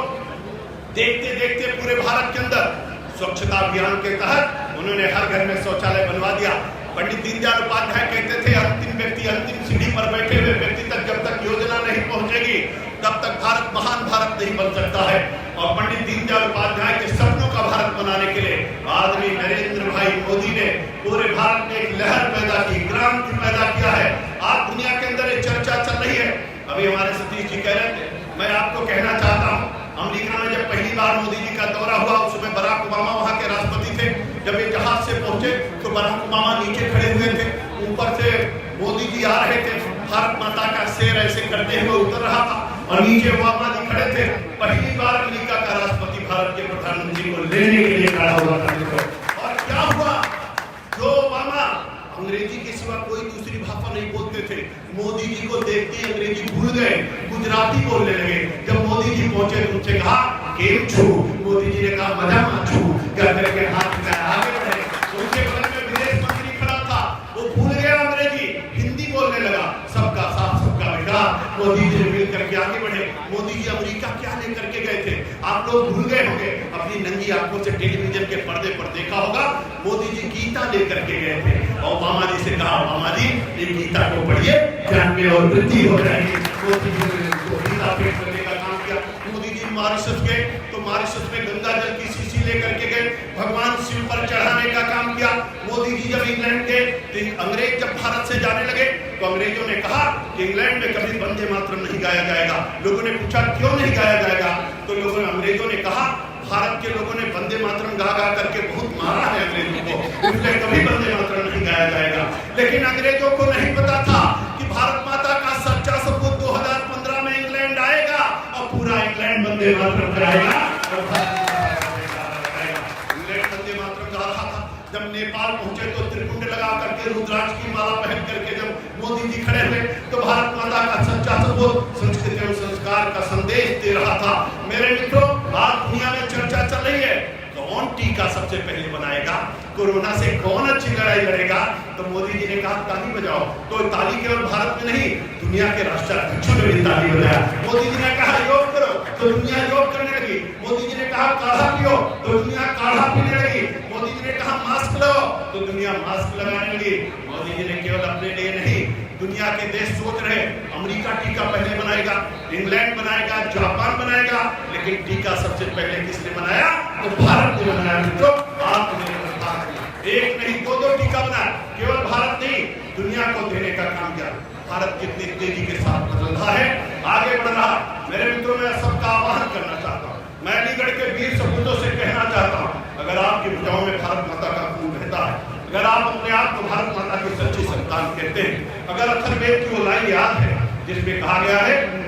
देखते देखते पूरे भारत के अंदर स्वच्छता अभियान के तहत उन्होंने हर घर में शौचालय बनवा दिया। पंडित दीनदयाल उपाध्याय कहते थे, अंतिम व्यक्ति अंतिम सीढ़ी पर बैठे हुए व्यक्ति तक जब तक योजना नहीं पहुंचेगी तब तक भारत महान भारत नहीं बन सकता है। और पंडित दीनदयाल उपाध्याय के सपनों का भारत बनाने के लिए आदमी नरेंद्र भाई मोदी ने पूरे भारत में एक लहर पैदा की, क्रांति पैदा किया है। आज दुनिया के अंदर एक चर्चा चल रही है। अभी हमारे सतीश जी कह रहे थे, मैं आपको कहना चाहता हूँ, अमेरिका में जब पहली बार मोदी जी का दौरा हुआ, उस समय बराक ओबामा वहां के राष्ट्रपति जब ये जहाज से पहुंचे तो बराक ओबामा नीचे खड़े हुए थे, ऊपर से मोदी जी आ रहे थे, भारत माता का शेर ऐसे करते हुए उतर रहा था और नीचे ओबामा जी खड़े थे। पहली बार अमेरिका का राष्ट्रपति भारत के प्रधानमंत्री को लेने के लिए खड़ा हुआ था। और क्या हुआ, जो ओबामा अंग्रेजी के सिवा कोई दूसरी भाषा नहीं बोलते थे, मोदी जी को देखते ही अंग्रेजी भूल गए, गुजराती बोलने लगे। जब मोदी जी पहुंचे तो उनसे कहा केम छू, मोदी जी ने कहा मजा माचू, कहकर के हाथ मिलाया, आगे बढ़े। उनके बगल में विदेश मंत्री खड़ा था, वो भूल गया अंग्रेजी, हिंदी बोलने लगा, सबका साथ सबका विकास। मोदी जी ने मिल करके आगे बढ़े। मोदी जी अमेरिका क्या लेकर के गए थे, आप लोग भूल गए होंगे, अपनी नंगी आंखों से टेलीविजन के पर्दे पर देखा होगा, मोदी जी गीता लेकर के गए थे। और ओबामा जी से कहा, ओबामा जी ये गीता को पढ़िए, ज्ञान में और वृद्धि हो जाएगी। मोदी जी ने गीता पेश करने का काम किया। मोदी जी मॉरिशस गए तो मॉरिशस में गंगा जल की शीशी लेकर के गए, भगवान शिव पर चढ़ाने का काम किया। मोदी जी जब इंग्लैंड गए तो अंग्रेज जब भारत से जाने लगे तो अंग्रेजों ने कहा कि इंग्लैंड में कभी वंदे मातरम नहीं गाया जाएगा। लोगों ने पूछा क्यों नहीं गाया जाएगा, तो अंग्रेजों ने कहा भारत के लोगों ने वंदे मातरम गा गा करके बहुत मारा है अंग्रेजों को, इसलिए कभी वंदे मातरम नहीं गाया जाएगा। लेकिन अंग्रेजों को नहीं पता था कि भारत माता का सच्चा सबूत 2015 में इंग्लैंड आएगा और पूरा इंग्लैंड वंदे मातरम गाएगा। इंग्लैंड वंदे मातरम गा रहा था। जब नेपाल पहुंचे तो त्रिपुंड लगा करके रुद्राक्ष की माला पहन करके जब मोदी जी खड़े हुए तो भारत माता का सच्चा सबूत संस्कृति और संस्कार का संदेश दे रहा था। मेरे मित्रों, आज दुनिया में चर्चा चल रही है कौन टीका सबसे पहले बनाएगा, कोरोना से कौन अच्छी लड़ाई लड़ेगा। तो मोदी जी ने कहा ताली बजाओ, तो ताली केवल भारत में नहीं, दुनिया के राष्ट्राध्यक्षों ने भी ताली बजाया। मोदी जी ने कहा योग करो तो दुनिया योग करने लगी। मोदी जी ने कहा काढ़ा पियो तो दुनिया काढ़ा पीने लगी। मोदी जी ने कहा मास्क लगाओ तो दुनिया मास्क लगाने लगी। मोदी जी ने केवल अपने लिए नहीं, दुनिया के देश सोच रहे अमेरिका टीका पहले बनाएगा, इंग्लैंड बनाएगा, जापान बनाएगा, लेकिन टीका सबसे पहले किसने बनाया, तो भारत ने बनाया। मित्रों, एक नहीं दो टीका बनाया, केवल भारत नहीं दुनिया को देने का काम किया। भारत कितनी तेजी के साथ बदल रहा है, आगे बढ़ रहा है। मेरे मित्रों, मैं सबका आह्वान करना चाहता हूँ, मैं अलीगढ़ के वीर सपूतों से कहना चाहता हूँ, अगर आपकी भुजाओं में भारत माता का खून बहता है, अगर आप अपने आप को भारत माता की सच्ची संतान कहते हैं, अगर अथर्ववेद की वो लाइन याद है जिसमें कहा गया है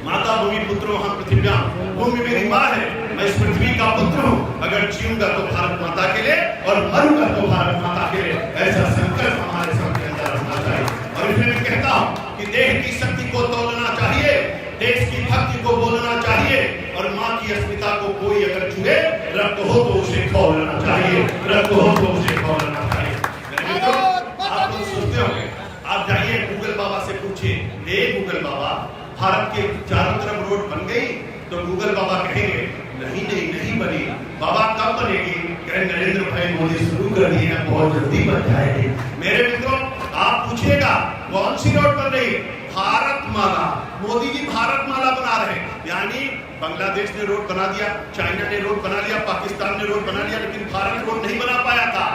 माता भूमि पुत्रो हम पृथ्व्याम, भूमि मेरी माँ है, मैं इस पृथ्वी का पुत्र हूँ, अगर जीऊंगा तो भारत माता के लिए और मरूंगा तो भारत माता के लिए, ऐसा संकल्प हमारे सबके अंदर रहना चाहिए। और इसमें मैं कहता हूँ कि देह की शक्ति को तोड़ना चाहिए, देश की भक्ति को बोलना चाहिए, और माँ की अस्मिता को कोई अगर छुए, रक्त हो तो उसे खोलना चाहिए, रक्त हो तो उसे खोलना चाहिए। मेरे मित्रों, आप लोग सोचते होंगे, आप जाइए गूगल बाबा से पूछिए, हे गूगल बाबा भारत के चारों तरफ रोड बन गई, तो गूगल बाबा कहेंगे नहीं बनी। बाबा कब बनेगी, नरेंद्र भाई मोदी शुरू कर दिए हैं, बहुत जल्दी बन जाएगी। मेरे मित्रों, आप पूछिएगा कौन सी रोड बन रही है, भारत माला। मोदी जी भारत माला बना रहे हैं, यानी बांग्लादेश ने रोड बना दिया, चाइना ने रोड बना लिया, पाकिस्तान ने रोड बना लिया, लेकिन भारत रोड नहीं बना पाया था।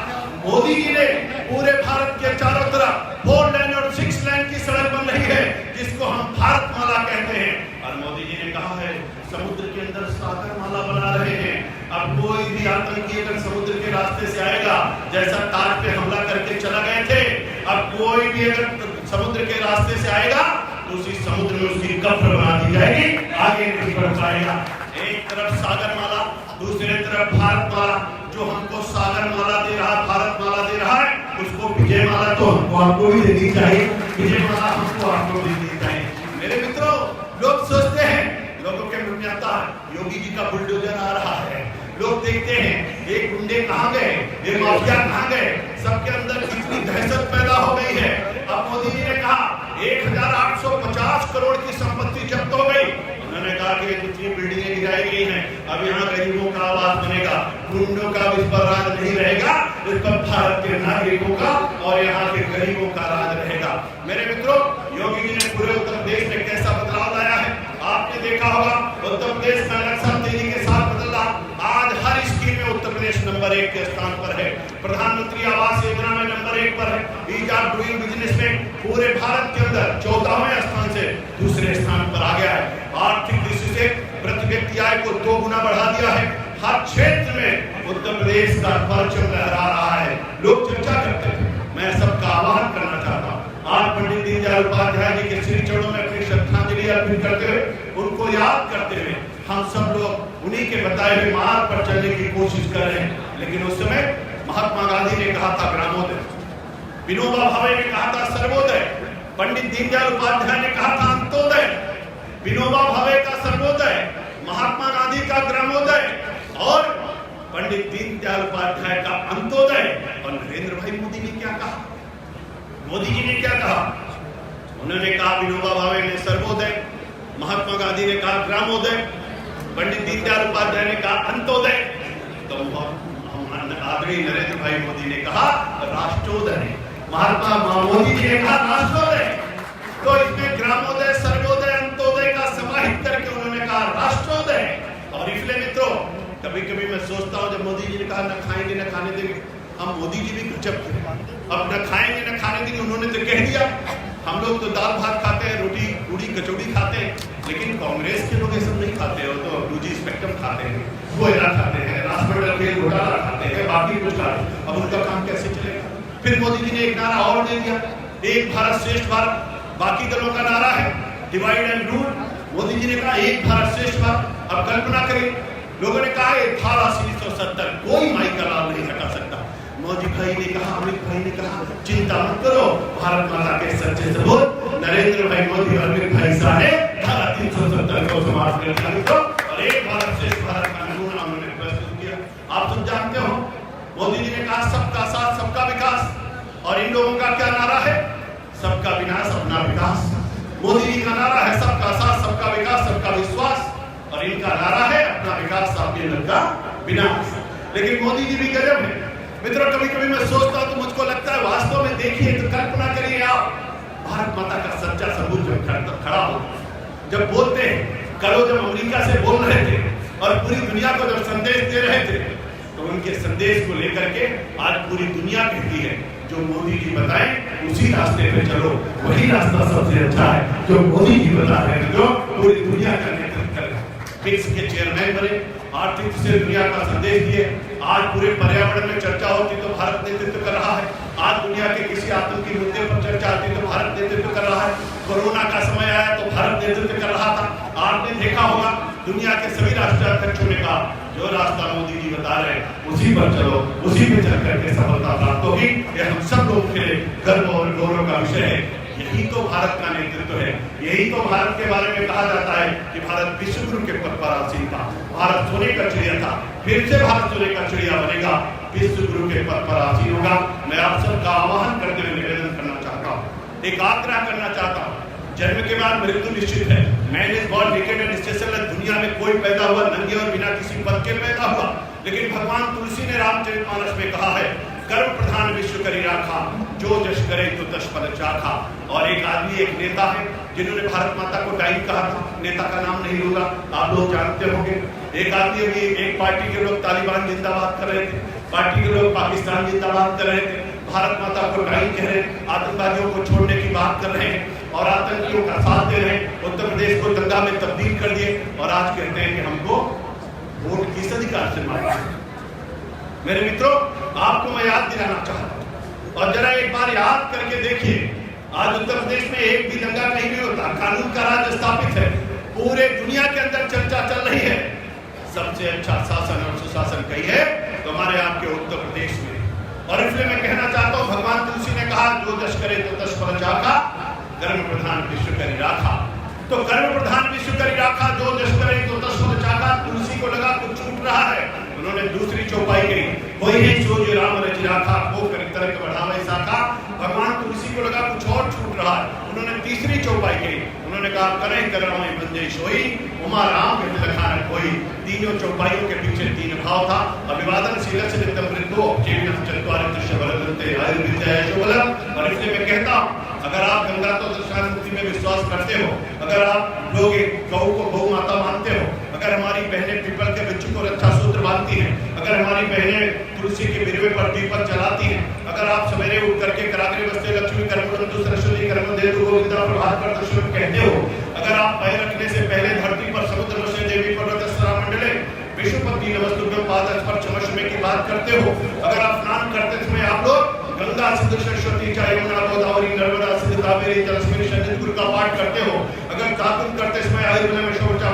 मोदी जी ने पूरे भारत के चारों तरफ 4 लेन और 6 लेन की सड़क बन रही है, जिसको हम भारत माला कहते हैं। और मोदी जी ने कहा है समुद्र के अंदर सागर माला बना रहे हैं। अब कोई भी आतंकी अगर समुद्र के रास्ते से आएगा, जैसा ताज पे हमला करके चला गए थे, अब कोई भी अगर समुद्र के रास्ते से आएगा तो उसी समुद्र में उसकी कब्र बना दी जाएगी, आगे नहीं बढ़ पाएगा। एक तरफ सागर माला, दूसरे तरफ भारत माला। जो हमको सागर माला दे रहा, भारत माला दे रहा है, उसको विजय माला तो हमको आपको भी देनी चाहिए, विजय माला हमको आपको भी देनी चाहिए। मेरे मित्रों, लोग सोचते हैं, लोगों के मन में आता है योगी जी का बुलडोजर आ रहा है, लोग देखते हैं ये गुंडे कहाँ गए, ये माफिया कहाँ गए, सबके अंदर कितनी दहशत पैदा हो गई है। अब मोदी जी ने कहा 1850 करोड़ की संपत्ति जब्त हो गई। उन्होंने कहा कि जितनी बिल्डिंगें गिराई गई हैं, अब यहाँ गरीबों का आवास बनेगा, गुंडों का इस पर राज नहीं रहेगा, इस पर भारत के नागरिकों का और यहाँ के गरीबों का राज रहेगा। मेरे मित्रों, योगी जी ने पूरे उत्तर प्रदेश में कैसा बदलाव लाया है, आपने देखा होगा। उत्तर प्रदेश का नक्शा तेजी के साथ बदल रहा। आज हर स्कीम में उत्तर प्रदेश नंबर 1 के स्थान पर है। प्रधानमंत्री आवास योजना में नंबर 1 पर है। ईज ऑफ डूइंग बिजनेस में पूरे भारत के अंदर 14वें स्थान से दूसरे स्थान पर आ गया है। आर्थिक दृष्टि से प्रति व्यक्ति आय को 2 गुना बढ़ा दिया है। हर क्षेत्र में उत्तर प्रदेश प्रदेश का परचम लहरा रहा है, लोग चर्चा करते थे। मैं सबका आह्वान करना चाहता हूँ, आज पंडित दीनदयाल उपाध्याय जी के श्री चरणों में अपनी श्रद्धांजलि अर्पित करते हुए, उनको याद करते हुए हम सब लोग उन्हीं के बताए हुए मार्ग पर चलने की कोशिश कर रहे हैं। लेकिन उस समय महात्मा गांधी ने कहा था ग्रामोदय, विनोबा भावे ने कहा था सर्वोदय, पंडित दीनदयाल उपाध्याय ने कहा था अंत्योदय। विनोबा भावे का सर्वोदय, महात्मा गांधी का ग्रामोदय और पंडित दीनदयाल उपाध्याय का अंत्योदय। और नरेंद्र भाई मोदी ने क्या कहा? मोदी जी ने क्या कहा? उन्होंने कहा विनोबा भावे ने सर्वोदय, महात्मा गांधी ने कहा ग्रामोदय, पंडित दीनदयाल उपाध्याय ने कहा अंत्योदय, तो आदरणीय नरेंद्र भाई मोदी ने कहा राष्ट्रोदय। महात्मा मोदी जी ने कहा राष्ट्रोदय, तो इसमें ग्रामोदय, सर्वोदय, अंत्योदय का समाहित करके उन्होंने कहा राष्ट्रोदय। और इसलिए मित्रों, कभी कभी मैं सोचता हूं, जब मोदी जी ने कहा न खाएंगे न खाने देंगे, हम मोदी जी भी गजब थे। अब न खाएंगे न खाने देंगे, उन्होंने तो कह दिया। हम लोग तो दाल भात खाते हैं, रोटी पूड़ी कचौड़ी खाते हैं, लेकिन कांग्रेस के लोग ये सब नहीं खाते हो, तो 2G स्पेक्ट्रम खाते हैं, कोयला खाते हैं, राष्ट्रमंडल के घोटाला खाते हैं, बाकी कुछ खाते हैं। अब उनका काम कैसे चलेगा? फिर मोदी जी ने एक नारा और दे दिया, एक भारत श्रेष्ठ भारत। बाकी दलों का नारा है divide and rule, Modi ji ने कहा एक भारत श्रेष्ठ भारत। अब कल्पना करें, लोगों ने कहा धारा 370 कोई माई का लाभ नहीं हटा सकता। मोदी भाई ने कहा, अमित भाई ने कहा चिंता मत करो, भारत माता के सच्चे सबूत नरेंद्र भाई मोदी और अमित भाई शाह ने धारा 370 को समाप्त कर दिया और एक भारत श्रेष्ठ भारत का नमूना उन्होंने प्रस्तुत किया। आप सब जानते हो, मोदी जी ने कहा सबका साथ सबका विकास, और इन लोगों का क्या नारा है? सबका विनाश अपना विकास। मोदी जी का नारा है सबका साथ सबका विकास सबका विश्वास, और इनका नारा है अपना विकास आपके लड़का विनाश। लेकिन मोदी जी भी गजब है मित्रों। कभी कभी मैं सोचता हूं तो मुझको लगता है, वास्तव में देखिए तो कल्पना करिए आप, भारत माता का सच्चा सबूत जब खड़ा हो, जब बोलते हैं, कल जब अमेरिका से बोल रहे थे और पूरी दुनिया को जब संदेश दे रहे थे, तो उनके संदेश को लेकर के आज पूरी दुनिया कहती है जो मोदी जी बताएं उसी रास्ते पे चलो, वही रास्ता सबसे अच्छा है जो मोदी जी बता रहे हैं, जो पूरी दुनिया का नेतृत्व कर रहे हैं। ब्रिक्स के चेयरमैन बने, आर्थिक से दुनिया का संदेश दिए। आज पूरे पर्यावरण में चर्चा होती तो भारत नेतृत्व कर रहा है। आज दुनिया के किसी आतंकी मुद्दे पर चर्चा आती तो भारत नेतृत्व कर रहा है। कोरोना का समय आया तो भारत नेतृत्व कर रहा था। आपने देखा होगा दुनिया के सभी राष्ट्राध्यक्षों ने कहा जो रास्ता मोदी जी बता रहे हैं उसी पर चलो, उसी पे चल करके सफलता प्राप्त होगी। यह हम सब लोग के गर्व और गौरव का विषय है। यही तो भारत का नेतृत्व है। यही तो भारत के बारे में कहा जाता है कि भारत विश्व गुरु के पद पर आसीन था, भारत सोने का चिड़िया था, फिर से भारत सोने का चिड़िया बनेगा, विश्व गुरु के पद पर आसीन होगा। मैं आप सबका आह्वान करते हुए निवेदन करना चाहता हूँ, एक आग्रह करना चाहता हूँ। जन्म के बाद मृत्यु निश्चित है। Man is born naked and stationless. दुनिया में कोई पैदा हुआ नंगे और बिना किसी पद के पैदा हुआ, लेकिन भगवान तुलसी ने रामचरितमानस में कहा है कर्म प्रधान विश्व करी राखा, जो जश करे तो दश पद चाखा। और एक आदमी, एक नेता है जिन्होंने भारत माता को डाइन कहा था, नेता का नाम नहीं लूंगा, आप लोग जानते होंगे। एक आदमी, अभी एक पार्टी के लोग तालिबान जिंदाबाद कर रहे थे, पार्टी के लोग पाकिस्तान जिंदाबाद कर रहे थे, भारत माता को डाइन कह रहे, आतंकवादियों को छोड़ने की बात कर रहे हैं और आतंकियों का साथ दे रहे हैं। उत्तर प्रदेश को दंगा में तब्दील कर दिए और आज कहते हैं कि हमको वोट किस अधिकार से मांगा। मेरे मित्रों, आपको मैं याद दिलाना चाहता हूं और जरा एक बार याद करके देखिए, आज उत्तर प्रदेश में एक भी दंगा कहीं नहीं होता, कानून का राज स्थापित है, पूरे दुनिया के अंदर चर्चा चल रही है। सबसे अच्छा शासन और सुशासन कही है तो हमारे आपके उत्तर प्रदेश में। और इसलिए मैं कहना चाहता हूं, भगवान तुलसी ने कहा जो दश करे तो दश पद चाखा, कर्म प्रधान विश्व करी राखा। तो कर्म प्रधान विश्व करी राखा, जो दश करे तो दश पद चाखा। तुलसी को लगा कुछ छूट रहा है, उन्होंने दूसरी चौपाई कही, कोई नहीं सोच राम रच राखा, वो कर तरक बढ़ावे शाखा। भगवान तुलसी को लगा कुछ और छूट रहा है, उन्होंने तीसरी चौपाई कही, उन्होंने कहा करे करवाई बंदे सोई, उमा राम के लखा न कोई। तीनों चौपाइयों के पीछे तीन भाव था, अभिवादन शीलस्य नित्यम वृद्धो जीवन चत्वारिंश शबलते आयुर्विद्या शोभलम। और इसलिए मैं कहता हूं, अगर आप गंगा तो दक्षिणामूर्ति में विश्वास करते हो, अगर आप लोग गौ को गौ माता मानते हो, अगर हमारी बहनें पीपल के वृक्ष को रक्षा सूत्र बांधती हैं, अगर हमारी बहनें तुलसी के बिरवे पर दीपक जलाती हैं, अगर आप सवेरे उठ करके कराग्रे वस्ते लक्ष्मी कर्मवन्तु सरस्वती कर्मदेतु गोविंदा प्रभात कर दर्शन कहते हो, अगर आप पैर रखने से पहले धरती पर समुद्र वसे देवी पर्वत मंडले विष्णुपति नमस्तुभ्यं पाद स्पर्श चमचमे की बात करते हो, अगर आप स्नान करते समय आप लोग गंगा सिंधु सरस्वती यमुना गोदावरी नर्मदा सिंधु कावेरी जलस्मिनी संगीत का पाठ करते हो, अगर दातुन करते समय आयुर्वेद शौचा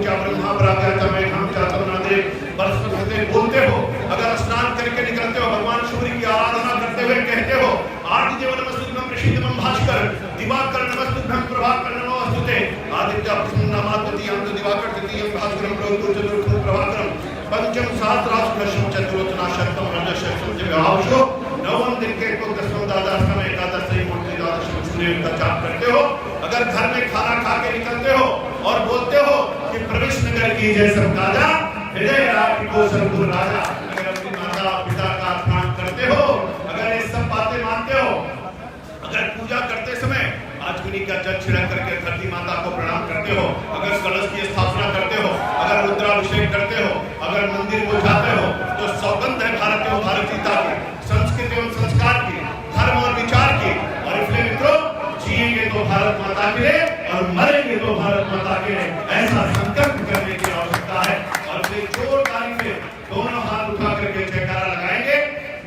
ब्रह्मा प्राज्ञाता में हम चाहता नादे बरसते बोलते हो, अगर स्नान करके निकलते हो भगवान सूर्य की आराधना करते हुए कहते हो आदि देव नमस्तुभ्यं प्रसीदमं भास्कर दिवाकर नमस्तुभ्यं प्रभाकर नमोस्तुते आदित्य प्रसन्नमात्मति अंत दिवाकर तृतीयं भास्करं प्रभु चतुर्थं प्रभाकरं पंचम सहस्राष्टकं चतुर्वचना शतम रजशम जगावशो नवम दिन के को दसवें द्वादशम एकादशी मूर्ति द्वादशम सूर्य का जाप करते हो, अगर घर में खाना खा के निकलते हो और बोलते हो कि प्रवेश नगर की जय सब राजा हृदय राज को सरपुर राजा, अगर अपनी माता पिता का स्नान करते हो, अगर ये सब बातें मानते हो, अगर पूजा करते समय आचमनी का जल छिड़क करके धरती माता को प्रणाम करते हो, अगर कलश की स्थापना करते हो, अगर रुद्राभिषेक करते हो, अगर मंदिर को जाते हो, तो सौगंध है भारत एवं भारतीयता की, संस्कृति एवं संस्कार की, धर्म और विचार की। और इसलिए मित्रों, जिएंगे तो भारत माता के लिए और मरेंगे तो भारत माता के लिए, ऐसा संकल्प करने की आवश्यकता है। और फिर जोरदारी से दोनों हाथ उठा करके जयकारा लगाएंगे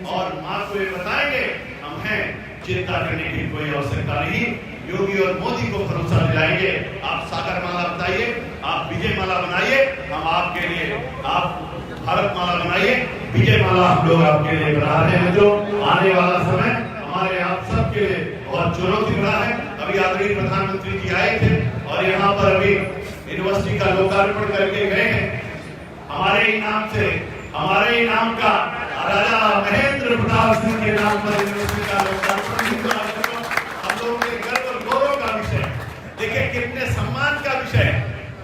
और माँ को ये बताएंगे हम हैं, चिंता करने की कोई आवश्यकता नहीं। योगी और मोदी को भरोसा दिलाएंगे, आप सागर माला बताइए, आप विजय माला बनाइए, हम आपके लिए, आप भारत माला बनाइए, विजय माला हम लोग आपके लिए बना रहे हैं। जो आने वाला समय हमारे आप सबके लिए बहुत चुनौती भरा है। अभी आदरणीय प्रधानमंत्री जी आए थे और यहाँ पर अभी यूनिवर्सिटी का लोकार्पण करके गए हैं। हमारे ही नाम से, हमारे ही नाम का राजा महेंद्र प्रताप सिंह के नाम पर यूनिवर्सिटी का लोकार्पण हम लोगों के गर्व और गौरव का विषय, देखिए कितने सम्मान का विषय है।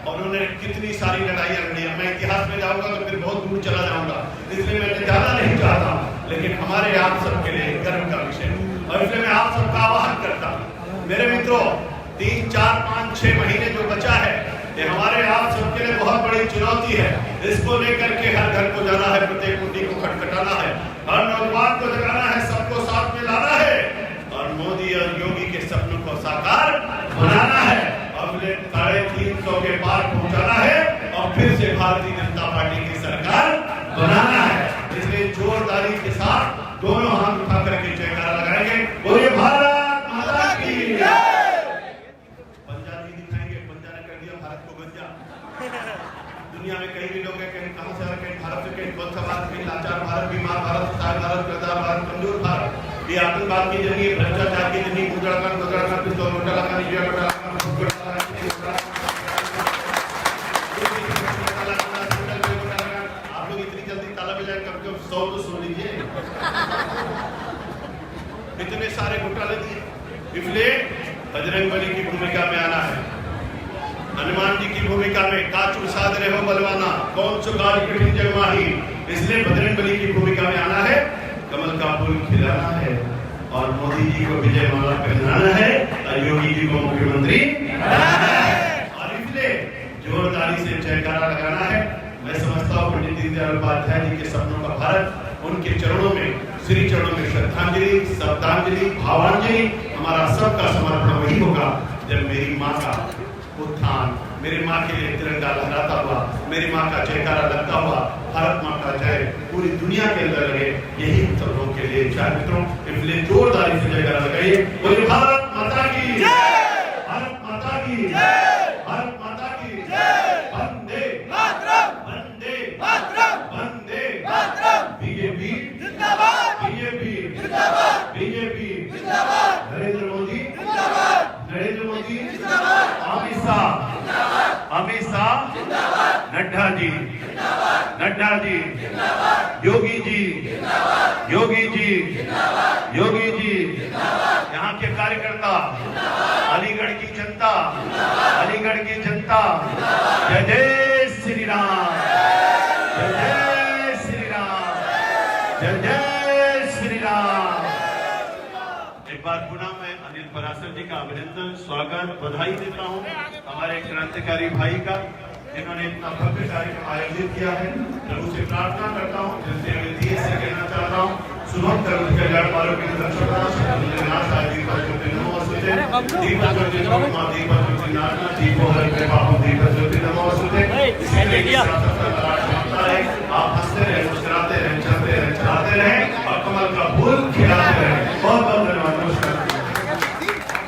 और उन्होंने कितनी सारी लड़ाइयां लड़ी। मैं इतिहास में जाऊंगा तो फिर बहुत दूर चला जाऊंगा, इसलिए मैं ज्यादा नहीं चाहता, लेकिन हमारे आप सबके लिए गर्व का विषय। और इसलिए मैं आप सबका आह्वान करता हूं मेरे मित्रों, 3, 4, 5, 6 महीने जो बचा है, ये हमारे आप सबके लिए बहुत बड़ी चुनौती है। इसको लेकर के हर घर को जाना है, प्रत्येक कुंडी को खटखटाना है, हर नौजवान को जगाना है, सबको साथ में लाना है और मोदी और योगी के सपनों को साकार बनाना है। अगले 350 के पार पहुंचाना है और फिर से भारतीय जनता पार्टी की सरकार बनाना है। इसलिए जोरदारी के साथ दोनों हाथ उठा करके जयकारा लगाएंगे, बोलिए भारत माता की जय। पंजाबी दिखाएंगे, पंजा ने कर दिया भारत को गंजा। दुनिया में कहीं भी लोग हैं, कहीं कहां से आ रहे, कहीं भारत से, कहीं बदसवार, कहीं लाचार भारत, बीमार भारत, सहाय भारत, गद्दार भारत, कमजोर भारत, ये आतंकवाद की जंगी, भ्रष्टाचार की जंगी, गुजरात गुजरात पिस्तौल घोटाला का निजी घोटाला आप लोग इतनी जल्दी ताला बजाए कब कब 100 तो सुन लीजिए। इतने सारे घोटाले दिए, इसलिए बजरंगबली की भूमिका में आना है, हनुमान जी की भूमिका में, काचू साध रहे हो बलवाना, कौन सो गाज कठिन जगमाही, इसलिए बजरंगबली की भूमिका में आना है, कमल का फूल खिलाना है और मोदी जी को विजय माला पहनाना है और योगी जी को मुख्यमंत्री बनाना है। और इसलिए जोरदारी से जयकारा लगाना है। मैं समझता हूँ पंडित दीनदयाल उपाध्याय जी के सपनों का भारत, उनके चरणों में, श्री चरणों में श्रद्धांजलि, शब्दांजलि, भावांजलि, हमारा सबका समर्पण वही होगा जब मेरी माँ का उत्थान, मेरी माँ के लिए तिरंगा लहराता हुआ, मेरी माँ का जयकारा लगता हुआ, भारत माँ का जय पूरी दुनिया के अंदर लगे, यही हम सब लोगों के लिए चार मित्रों, इसलिए जोरदारी से जयकारा लगाइए, बोलिए भारत माता की जय, भारत माता की जय, भारत माता की जय, वंदे मातरम, वंदे मातरम, वंदे मातरम, बीजेपी जिंदाबाद, बीजेपी जिंदाबाद, बीजेपी जिंदाबाद, नरेंद्र मोदी जिंदाबाद, नरेंद्र मोदी जिंदाबाद, अमित शाह जिंदाबाद, अमित शाह जिंदाबाद, नड्डा जी जिंदाबाद, नड्डा जी जिंदाबाद, योगी जी जिंदाबाद, योगी जी जिंदाबाद, योगी जी जिंदाबाद, यहाँ के कार्यकर्ता, अलीगढ़ की जनता, अलीगढ़ की जनता, जय जय श्री राम, जय जय श्री राम, जय जय श्री राम। एक बार पुनः मैं अनिल पराशर जी का अभिनंदन, स्वागत, बधाई देता हूँ हमारे क्रांतिकारी भाई का, जिन्होंने इतना भव्य कार्यक्रम आयोजित किया है। प्रभु से प्रार्थना करता हूँ, जिनसे मैं धीरे से कहना चाहता हूँ, शुभम करोति कल्याण पालो की दर्शना, दीपक